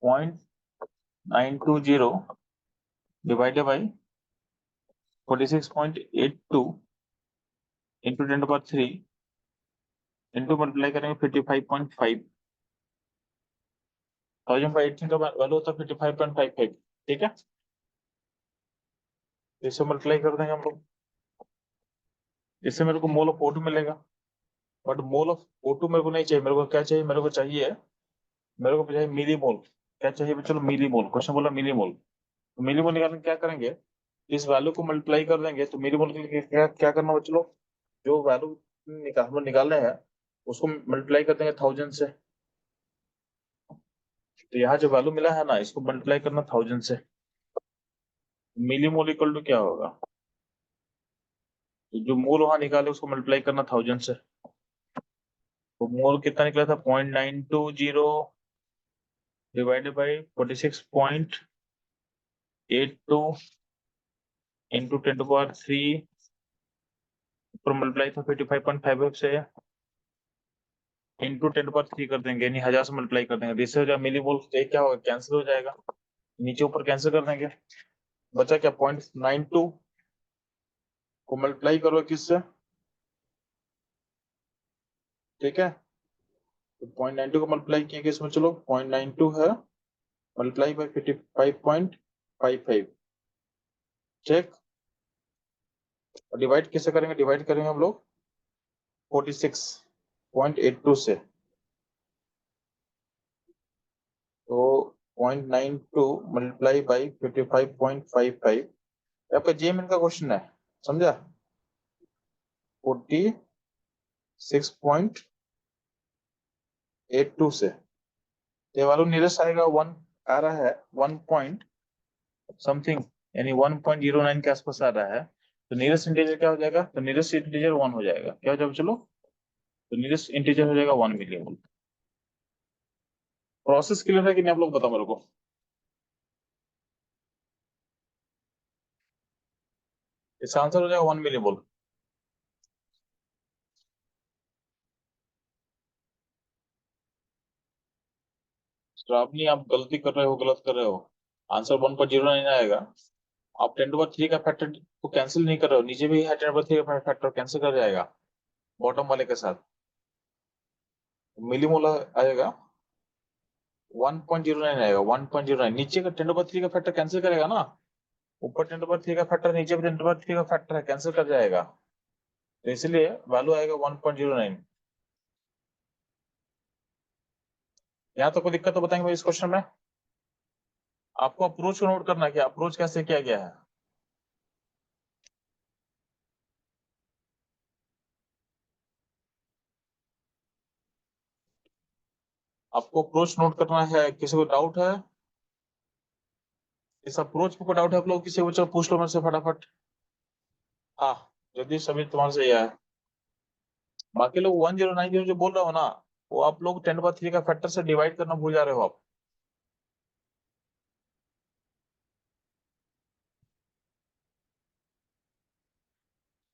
0.920 divided by 46.82 into 10⁻³ into multiply करेंगे 55.5। 1000/18 का वैल्यू होता है 55.55। ठीक है, इसे मल्टीप्लाई कर देंगे हम लोग, इससे मेरे को मोल ऑफ O2 मिलेगा। बट मोल ऑफ O2 मेरे को नहीं चाहिए, मेरे को क्या चाहिए, मेरे को चाहिए मिली मोल। क्या चाहिए चलो, मिली मोल, क्वेश्चन बोला मिली मोल। तो मिली मोल निकालने क्या करेंगे, इस वैल्यू को मल्टीप्लाई कर देंगे। तो मिली मोल के लिए क्या क्या करना बच्चों लोग, जो वैल्यू हम लोग निकालने हैं उसको मल्टीप्लाई कर देंगे 1000 से। तो यहाँ जो वैल्यू मिला है ना, इसको मल्टीप्लाई करना 1000 से। मिली मोल इक्वल टू क्या होगा, तो जो मोल वहां निकाले उसको मल्टीप्लाई करना 1000 से। तो मोल कितना निकला था 0.920 डिवाइडेड बाई 46.82 इंटू 10⁻³ ऊपर मल्टीप्लाई था 55.5 से इंटू 10⁻³ कर देंगे, यानी 1000 से मल्टीप्लाई कर देंगे। इससे हो जाएगा मिली मोल, तो क्या होगा कैंसिल हो जाएगा, नीचे ऊपर कैंसिल कर देंगे। बचा क्या 0.92 को मल्टीप्लाई करो किससे, ठीक है, तो 0.92 को मल्टीप्लाई किया किसमें, चलो 0.92 है मल्टीप्लाई बाई 55.55। ठीक, और डिवाइड किससे करेंगे, डिवाइड करेंगे हम लोग 46.82 से। तो 0.92 मल्टीप्लाई बाई 55.55 आपका जेएमएन का क्वेश्चन है, समझा, 46.82 से। ये वालों नियरेस्ट आएगा 1, आ रहा है 1 पॉइंट समथिंग, यानी 1.09 के आसपास आ रहा है। तो नियरेस्ट इंटीजर क्या हो जाएगा, तो नियरेस्ट इंटीजर 1 हो जाएगा। क्या हो जाएगा चलो, तो नियरेस्ट इंटीजर हो जाएगा 1 मिलियन। प्रोसेस क्लियर है कि नहीं आप लोग बताओ मेरे को। इसका आंसर हो जाएगा 1 मिलीमोल। श्रावणी आप गलती कर रहे हो, गलत कर रहे हो। आंसर 1.09 आएगा। आप 10 to 3 का फैक्टर को कैंसिल नहीं कर रहे हो, नीचे भी है 10 to 3 का फैक्टर, कैंसिल कर जाएगा बॉटम वाले के साथ। मिलीमोल आएगा 1.09 आएगा, 1.09। नीचे का 10 to 3 का फैक्टर कैंसिल करेगा ना, ऊपर 10 to 3 का फैक्टर, नीचे भी 10 to 3 का फैक्टर है, कैंसिल कर जाएगा। तो इसलिए वैल्यू आएगा 1.09। यहाँ तो कोई दिक्कत तो बताएंगे भाई इस क्वेश्चन में। आपको अप्रोच को नोट करना है कि अप्रोच कैसे किया गया है। आपको अप्रोच नोट करना है। किसी को डाउट है इस अप्रोच पे? कोई डाउट है आप लोग किसी को? चलो पूछ लो मेरे से फटाफट। हाँ, जल्दी सभी तुम्हारे से यह है। बाकी लोग 1090 जो बोल रहे हो ना, वो आप लोग 10 to 3 का फैक्टर से डिवाइड करना भूल जा रहे हो आप।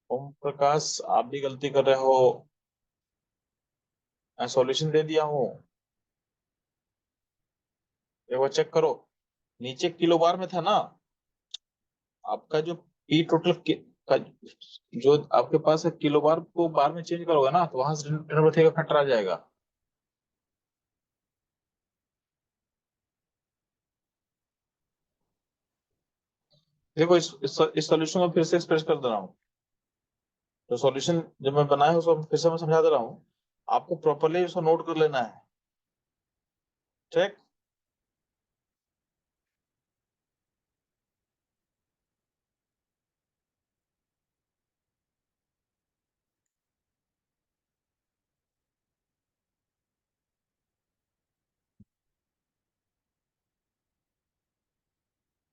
ओम प्रकाश, आप भी गलती कर रहे हो। मैं सॉल्यूशन दे दिया हूँ, एक बार चेक करो। नीचे किलो बार में था ना आपका जो पी टोटल का, जो आपके पास है किलो बार को बार में चेंज करोगे ना, तो वहां से 10 to 3 का फैक्टर आ जाएगा। देखो इस सॉल्यूशन को फिर से एक्सप्रेस कर दे रहा हूँ। तो सॉल्यूशन जब मैं बनाया है उसको फिर से मैं समझा दे रहा हूँ। आपको प्रॉपरली उसको नोट कर लेना है। ठीक।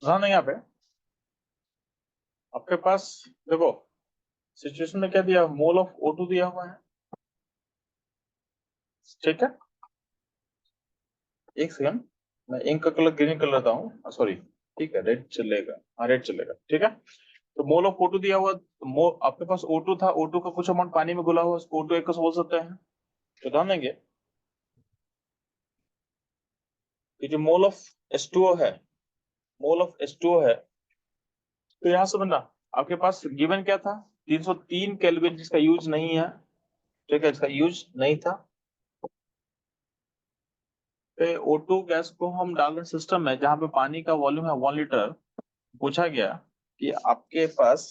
ध्यान नहीं यहाँ पे। आपके पास देखो सिचुएशन में क्या दिया, मोल ऑफ O2 दिया हुआ है। ठीक है, एक सेकंड, मैं इंक का कलर ग्रीन कर लेता हूँ, सॉरी। ठीक है, रेड चलेगा, हाँ रेड चलेगा, ठीक है। तो मोल ऑफ O2 दिया हुआ, तो आपके पास O2 था, O2 का कुछ अमाउंट पानी में घुला हुआ, उसको O2 एकस बोल सकते हैं। तो ध्यान देंगे कि जो मोल ऑफ H2O है, मोल ऑफ H2O है, तो यहाँ से बना आपके पास गिवन क्या था, 303 केल्विन, जिसका यूज नहीं है। ठीक है, इसका यूज नहीं था। O2 गैस को हम डाल रहे सिस्टम में जहां पे पानी का वॉल्यूम है 1 लीटर। पूछा गया कि आपके पास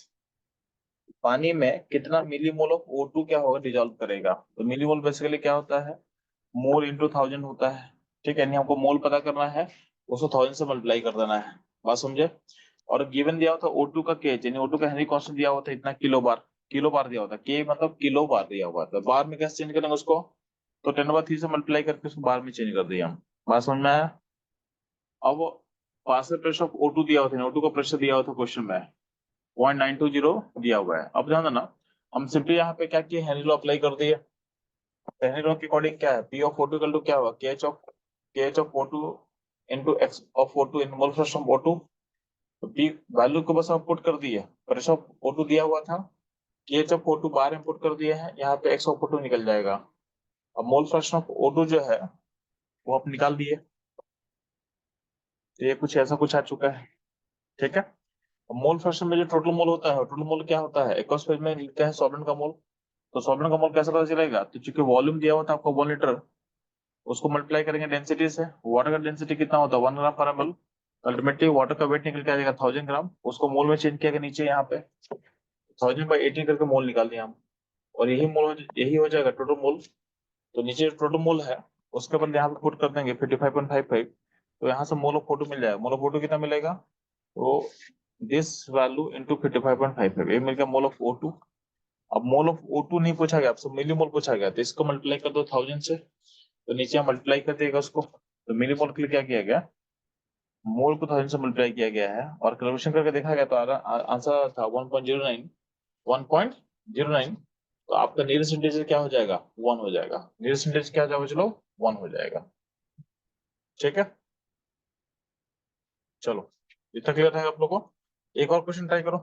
पानी में कितना मिलीमोल ऑफ O2 क्या होगा, डिजोल्व करेगा। तो मिलीमोल बेसिकली क्या होता है, मोल इंटू 1000 होता है। ठीक है, यानी हमको मोल पता करना है, उसको 1000 से मल्टीप्लाई कर देना है। बात समझे। और गिवन दिया होता O2 का के, यानी O2 का हेनरी कांस्टेंट दिया होता है इतना किलो बार। किलो बार दिया होता है, के मतलब किलो बार दिया हुआ था। बार में कैसे चेंज करेंगे उसको, तो 10 by 3 से मल्टीप्लाई करके उसको बार में चेंज कर दिया हम। बात समझ में आया। अब पार्शियल प्रेशर ऑफ O2 दिया होता है, O2 का प्रेशर दिया होता है क्वेश्चन में 0.920 दिया हुआ है। अब ध्यान देना, हम सिंपली यहाँ पे क्या किए, हेनरी लॉ अप्लाई कर दिए। हेनरी लॉ के अकॉर्डिंग क्या है, P of O2 equal to क्या हुआ, के H of O2 into x of O2 in mole fraction of O2। तो पी वैल्यू को बस हम पुट कर दिए, प्रेशर ऑफ O2 दिया हुआ था, के एच ऑफ O2 बाहर में पुट कर दिए हैं, यहाँ पे एक्स ऑफ O2 निकल जाएगा। अब मोल फ्रैक्शन ऑफ O2 जो है वो आप निकाल दिए। तो ये कुछ ऐसा कुछ आ चुका है। ठीक है। मोल फ्रैक्शन में जो टोटल मोल होता है, टोटल मोल क्या होता है, एक पेज में लिखते हैं सॉल्वेंट का मोल। तो सॉल्वेंट का मोल कैसे पता चलेगा, तो चूंकि वॉल्यूम दिया हुआ था आपको 1 लीटर, उसको मल्टीप्लाई करेंगे डेंसिटी से। वाटर का डेंसिटी कितना होता है, 1 ग्राम पर ml। अल्टीमेटली वाटर का वेट निकल के आ जाएगा 1000 ग्राम, उसको मोल में चेंज किया गया नीचे यहाँ पे 1000/18 करके मोल निकाल दिया हम। और यही हो जाएगा टोटल मोल। तो नीचे जो टोटल मोल है उसके बदले यहाँ पे पुट कर देंगे 55.55। तो यहाँ से मोल ऑफ O2 मिल जाएगा। मोल ऑफ O2 कितना मिलेगा, तो दिस वैल्यू इंटू 55.55, ये मिल गया मोल ऑफ O2। अब मोल ऑफ O2 नहीं पूछा गया आपसे, मिली मोल पूछा गया, तो इसको मल्टीप्लाई कर दो 1000 से। तो नीचे हम मल्टीप्लाई कर देगा उसको, तो मिली मोल के लिए क्या किया गया, मोल को 1000 से मल्टीप्लाई किया गया है, और कैलकुलेशन करके देखा गया तो आंसर था 1.09। 1.09। तो आपका नियरेस्ट इंटीजर क्या हो जाएगा, 1 हो जाएगा। नियरेस्ट इंटीजर क्या हो जाएगा, चलो 1 हो जाएगा। ठीक है, चलो इतना क्लियर है आप लोगों को। एक और क्वेश्चन ट्राई करो।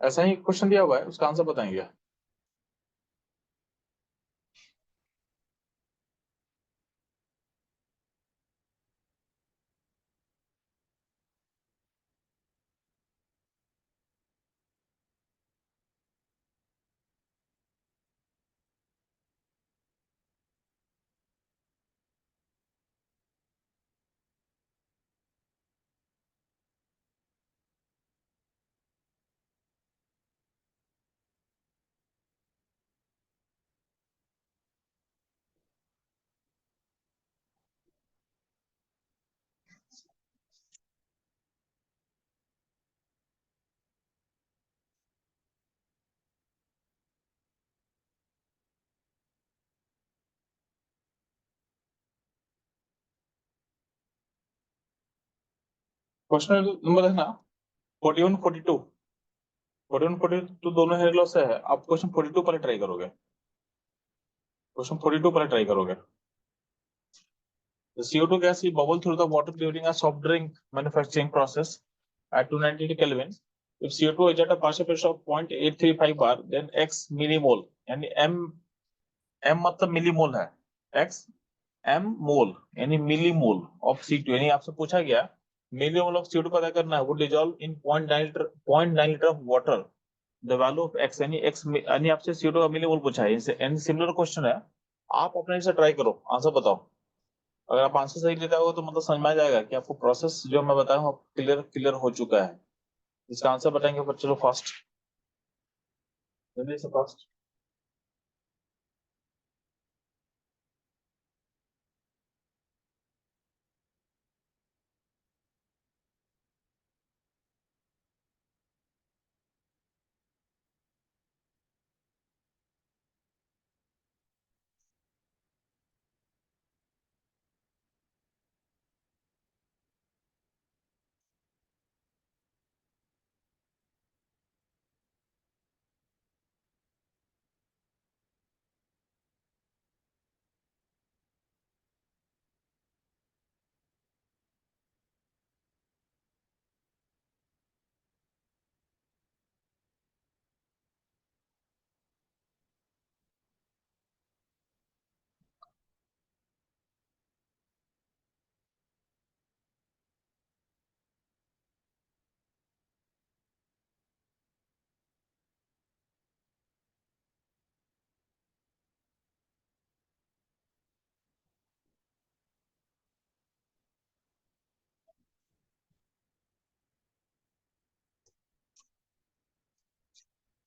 ऐसा ही क्वेश्चन दिया हुआ है, उसका आंसर बताएंगे। क्वेश्चन नंबर है ना 41 42, 41 42 दोनों हेयर लॉस है। आप क्वेश्चन 42 पर ट्राई करोगे, क्वेश्चन 42 पर ट्राई करोगे। The CO2 gas is bubble through the water during a soft drink manufacturing process at 290 Kelvin. If CO2 is at a partial pressure of 0.835 bar, then X millimole, यानी M मतलब मिलीमोल है, X M मोल यानी मिलीमोल ऑफ CO2, यानी आपसे पूछा गया मिलीमोल ऑफ CO2 पता करना है, वो dissolve in 0.9 litre of water, the value of X यानी X यानी आपसे CO2 का मिलीमोल पूछा है। इनसे सिमिलर क्वेश्चन है, आप अपने से ट्राई करो, आंसर बताओ। अगर आप आंसर सही लेते हो तो मतलब समझ में आ जाएगा कि आपको प्रोसेस जो मैं बताया हूँ क्लियर क्लियर हो चुका है। इसका आंसर बताएंगे, पर चलो फास्ट, जल्दी से फास्ट।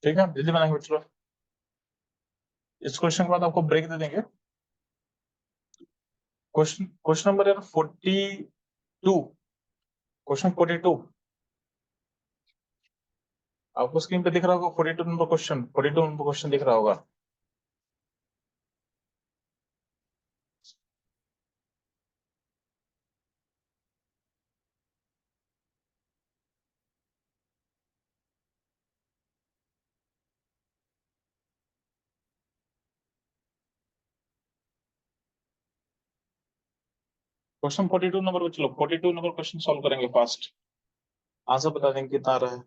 ठीक है, जल्दी बनाएंगे चलो। इस क्वेश्चन के बाद आपको ब्रेक दे देंगे। क्वेश्चन क्वेश्चन नंबर यार 42, क्वेश्चन 42 आपको स्क्रीन पे दिख रहा होगा, 42 नंबर क्वेश्चन, 42 नंबर क्वेश्चन दिख रहा होगा। क्वेश्चन 42 नंबर पे चलो, 42 नंबर क्वेश्चन सॉल्व करेंगे फास्ट, आंसर बता देंगे कितना आ रहा है।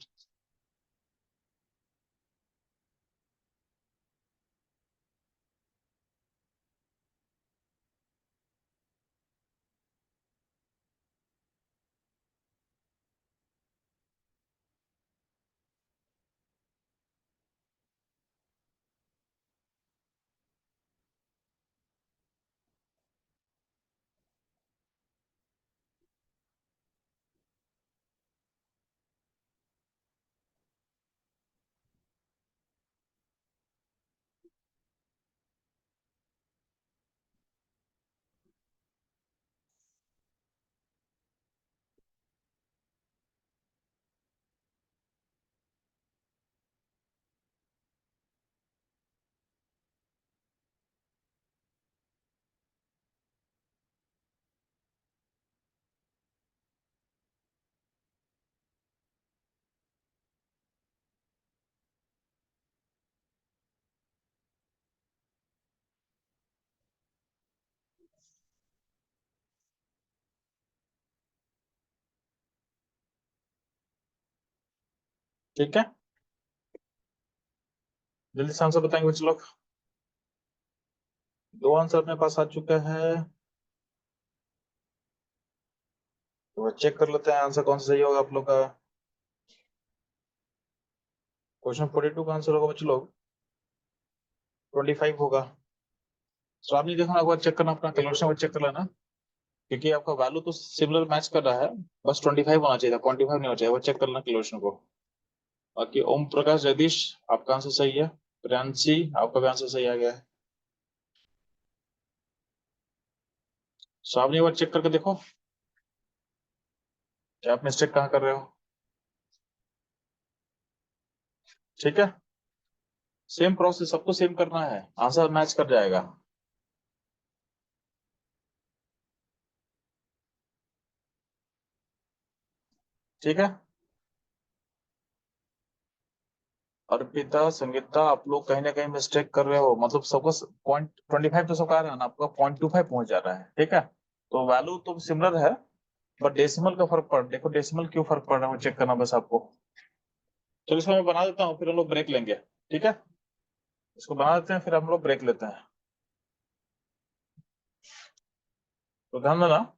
ठीक है, जल्दी से आंसर बताएंगे बच्चे लोग। दो आंसर अपने पास आ चुका है, तो चेक कर लेते हैं आंसर कौन सा सही होगा आप लोग का। क्वेश्चन 42 का आंसर होगा बच्चे लोग 25 होगा। तो आपने देखा, एक बार चेक करना, अपना कैलकुलेशन चेक कर लेना, क्योंकि आपका वैल्यू तो सिमिलर मैच कर रहा है, बस 25 होना चाहिए था, 25 नहीं होना चाहिए, वो चेक करना कैलकुलेशन को। बाकी ओम प्रकाश जगदीश, आपका आंसर सही है। प्रियांशी, आपका भी आंसर सही आ गया है। सो आपने एक बार चेक करके देखो कि आप मिस्टेक कहाँ कर रहे हो। ठीक है, सेम प्रोसेस सबको सेम करना है, आंसर मैच कर जाएगा। ठीक है, अर्पिता संगीता, आप लोग कहीं ना कहीं मिस्टेक कर रहे हो, मतलब सबको 0.25 तो सबका आ रहा है ना, आपका 0.25 पहुंच जा रहा है। ठीक है, तो वैल्यू तो सिमिलर है, बट डेसिमल का फर्क पड़, देखो डेसिमल क्यों फर्क पड़ रहा है वो चेक करना बस आपको। चलो इसको मैं बना देता हूँ, फिर हम लोग ब्रेक लेंगे। ठीक है, इसको बना देते हैं, फिर हम लोग ब्रेक लेते हैं। तो ध्यान देना।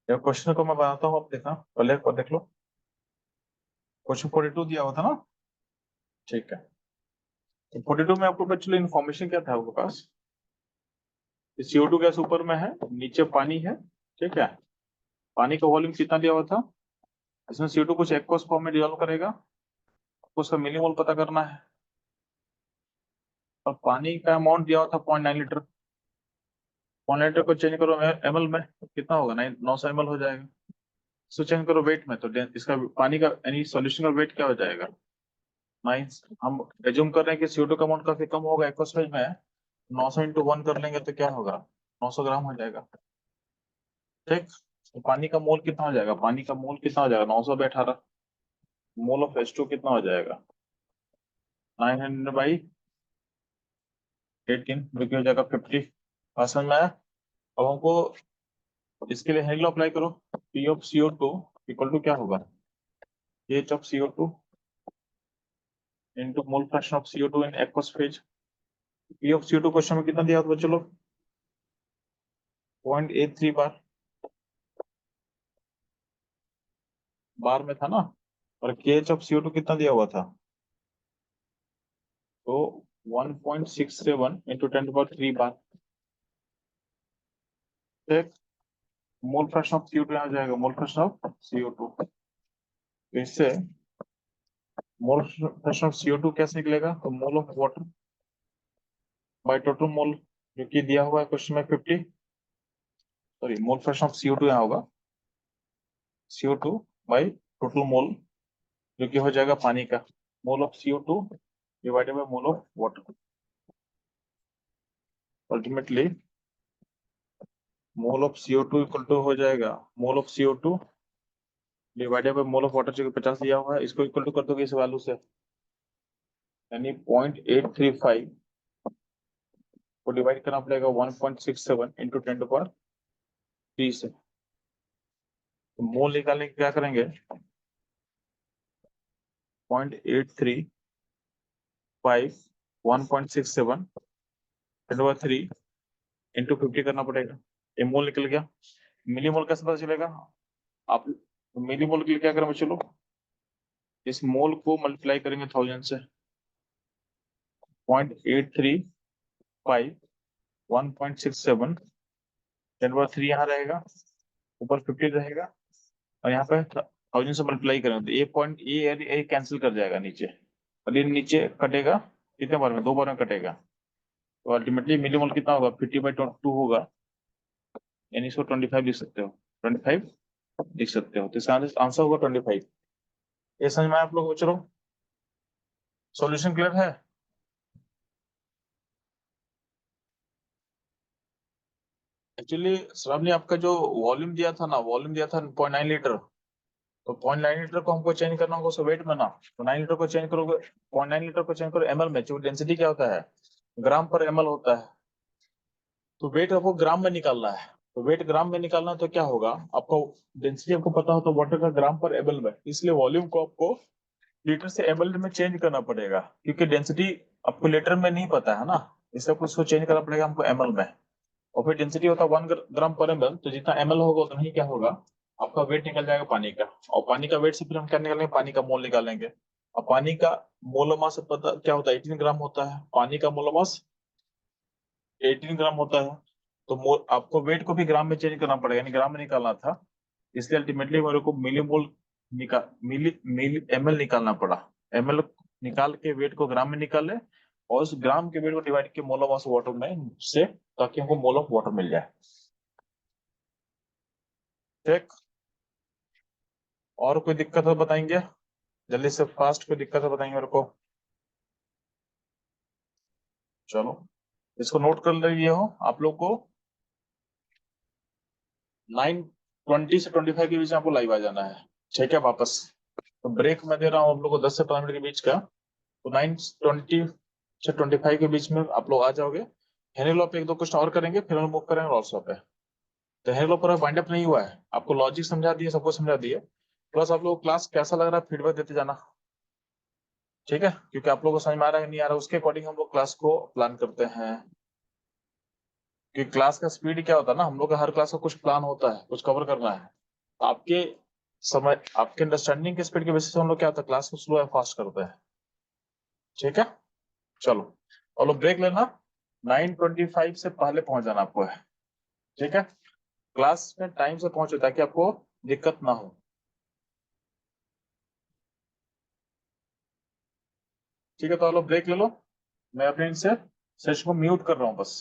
ये क्वेश्चन को मैं बनाता हूँ, आप देखना, पहले एक बार देख लो। क्वेश्चन 42 दिया हुआ था ना। ठीक है, तो 42 में आपको एक्चुअली इन्फॉर्मेशन क्या था आपके पास। CO2 गैस ऊपर में है, नीचे पानी है। ठीक है, पानी का वॉल्यूम कितना दिया हुआ था, इसमें CO2 कुछ एक्वस फॉर्म में डिजोल्व करेगा, आपको उसका मिलीमोल पता करना है। और पानी का अमाउंट दिया हुआ था 0.9 लीटर। 0.9 लीटर को चेंज करो ml में, तो कितना होगा, 900 ml हो जाएगा। इसको चेंज करो वेट में, तो इसका पानी का यानी सॉल्यूशन का वेट क्या हो जाएगा, 9। हम एज्यूम कर रहे हैं कि CO2 का अमाउंट काफी कम होगा एक्वस फेज में, 900 × 1 कर लेंगे तो क्या होगा, 900 ग्राम हो जाएगा। ठीक, तो पानी का मोल कितना हो जाएगा, पानी का मोल कितना हो जाएगा, 900/18। मोल ऑफ H2 कितना हो जाएगा, 900/18, जो कि हो जाएगा 50। समझ में आया। अब हमको इसके लिए हेलो अप्लाई करो। P of CO2 equal to क्या होगा, H of CO2 into mole fraction of CO2 in aqueous phase. P of CO2 question में कितना दिया था बच्चों लोग, 0.83 बार, बार में था ना। और KH ऑफ CO2 कितना दिया हुआ था, तो 1.67 इंटू 10⁻³ बार। ठीक, मोल फ्रैक्शन ऑफ CO2 यहाँ आ जाएगा, मोल फ्रैक्शन ऑफ CO2। तो इससे मोल फ्रैक्शन ऑफ CO2 कैसे निकलेगा, तो mole of water bye total मोल, जो कि दिया हुआ है क्वेश्चन में 50। Sorry, mole fraction of CO2 यहाँ होगा CO2 बाय टोटल मोल, जो कि हो जाएगा पानी का, mole of CO2 divided by mole of water. Ultimately mole of CO2 equal to हो जाएगा mole of CO2 divided by mole of water, जो कि 50 दिया हुआ है, इसको इक्वल टू कर दोगे इस वैल्यू से, यानी 0.835 को डिवाइड करना पड़ेगा 1.67 इंटू 10⁻³ से। तो मोल निकालने के क्या करेंगे, 0.835 1.67 10⁻³ इंटू 50 करना पड़ेगा। ये मोल निकल गया। मिली मोल कैसे पता चलेगा, आप मिली मोल के लिए क्या करेंगे चलो, इस मोल को मल्टीप्लाई करेंगे 1000 से। 0.835 1.67 10⁻³ यहाँ रहेगा, ऊपर 50 रहेगा, और यहाँ पे 1000 से मल्टीप्लाई करेंगे, तो ये पॉइंट ये कैंसिल कर जाएगा नीचे, और ये नीचे कटेगा कितने बार में, 2 बार में कटेगा। तो अल्टीमेटली मिलीमोल कितना होगा, 50/2 होगा, यानी इसको 25 लिख सकते हो, 25 लिख सकते हो। तो इसका आंसर होगा 25। ये समझ में आया आप लोगों को, चलो सॉल्यूशन क्लियर है। एक्चुअली श्रावणी आपका जो वॉल्यूम दिया था ना, वॉल्यूम दिया था 0.9 लीटर, तो 0.9 लीटर को हमको चेंज करना होगा उसका वेट में ना। तो 9 लीटर को चेंज करोगे, 0.9 लीटर को चेंज करो एमएल में, जो डेंसिटी क्या होता है, ग्राम पर एमएल होता है। तो वेट आपको ग्राम में निकालना है, तो वेट ग्राम में निकालना है, तो क्या होगा आपको, डेंसिटी आपको पता हो तो वाटर का ग्राम पर एमएल में, इसलिए वॉल्यूम को आपको लीटर से एमएल में चेंज करना पड़ेगा, क्योंकि डेंसिटी आपको लीटर में नहीं पता है ना, इसलिए आपको उसको चेंज करना पड़ेगा हमको एमएल में। और फिर डेंसिटी होता है 1 ग्राम पर एमएल, तो जितना एमएल होगा उतना ही क्या होगा, आपका वेट निकल जाएगा पानी का। और पानी का वेट से फिर हम क्या निकालेंगे, पानी का मोल निकालेंगे। और पानी का मोलोमास पता क्या होता है, 18 ग्राम होता है पानी का मोलोमास, 18 ग्राम होता है। तो आपको वेट को भी ग्राम में चेंज करना पड़ेगा, यानी ग्राम में निकालना था, इसलिए अल्टीमेटली मेरे को मिलीमोल निकाल मिली मिली एमएल निकालना पड़ा। एमएल निकाल के वेट को ग्राम में निकाले, और उस ग्राम के वेट को डिवाइड किया मोल ऑफ वाटर में से, ताकि हमको मोल ऑफ वाटर मिल जाए। ठीक। और कोई दिक्कत हो बताएंगे, जल्दी से फास्ट कोई दिक्कत हो बताएंगे मेरे को। चलो इसको नोट कर लीजिए हो आप लोग को, 9:20 से 25 के बीच में आपको लाइव आ जाना है। ठीक है वापस, तो ब्रेक मैं दे रहा हूँ आप लोग को 10 से 15 मिनट के बीच का। तो 9:20 से 25 के बीच में आप लोग आ जाओगे। हेनेलो पे एक दो क्वेश्चन और करेंगे, फिर हम मूव करेंगे ऑल्सो पे। तो हेनेलो पर वाइंड अप नहीं हुआ है, आपको लॉजिक समझा दिए, सब कुछ समझा दिए। प्लस आप लोग क्लास कैसा लग रहा है फीडबैक देते जाना। ठीक है, क्योंकि आप लोगों को समझ में आ रहा है नहीं आ रहा है, उसके अकॉर्डिंग हम लोग क्लास को प्लान करते हैं। कि क्लास का स्पीड क्या होता है ना, हम लोग का हर क्लास का कुछ प्लान होता है, कुछ कवर करना है। आपके समय, आपके अंडरस्टैंडिंग के स्पीड के बेसिस पे हम लोग क्या होता है, क्लास को स्लो या फास्ट करते हैं। ठीक है, चलो और लोग ब्रेक लेना, 9:25 से पहले पहुंच जाना आपको है। ठीक है, क्लास में टाइम से पहुंचो ताकि आपको दिक्कत ना हो। ठीक है, तो लोग ब्रेक ले लो, मैं अपने इनसे सेशन को म्यूट कर रहा हूँ बस।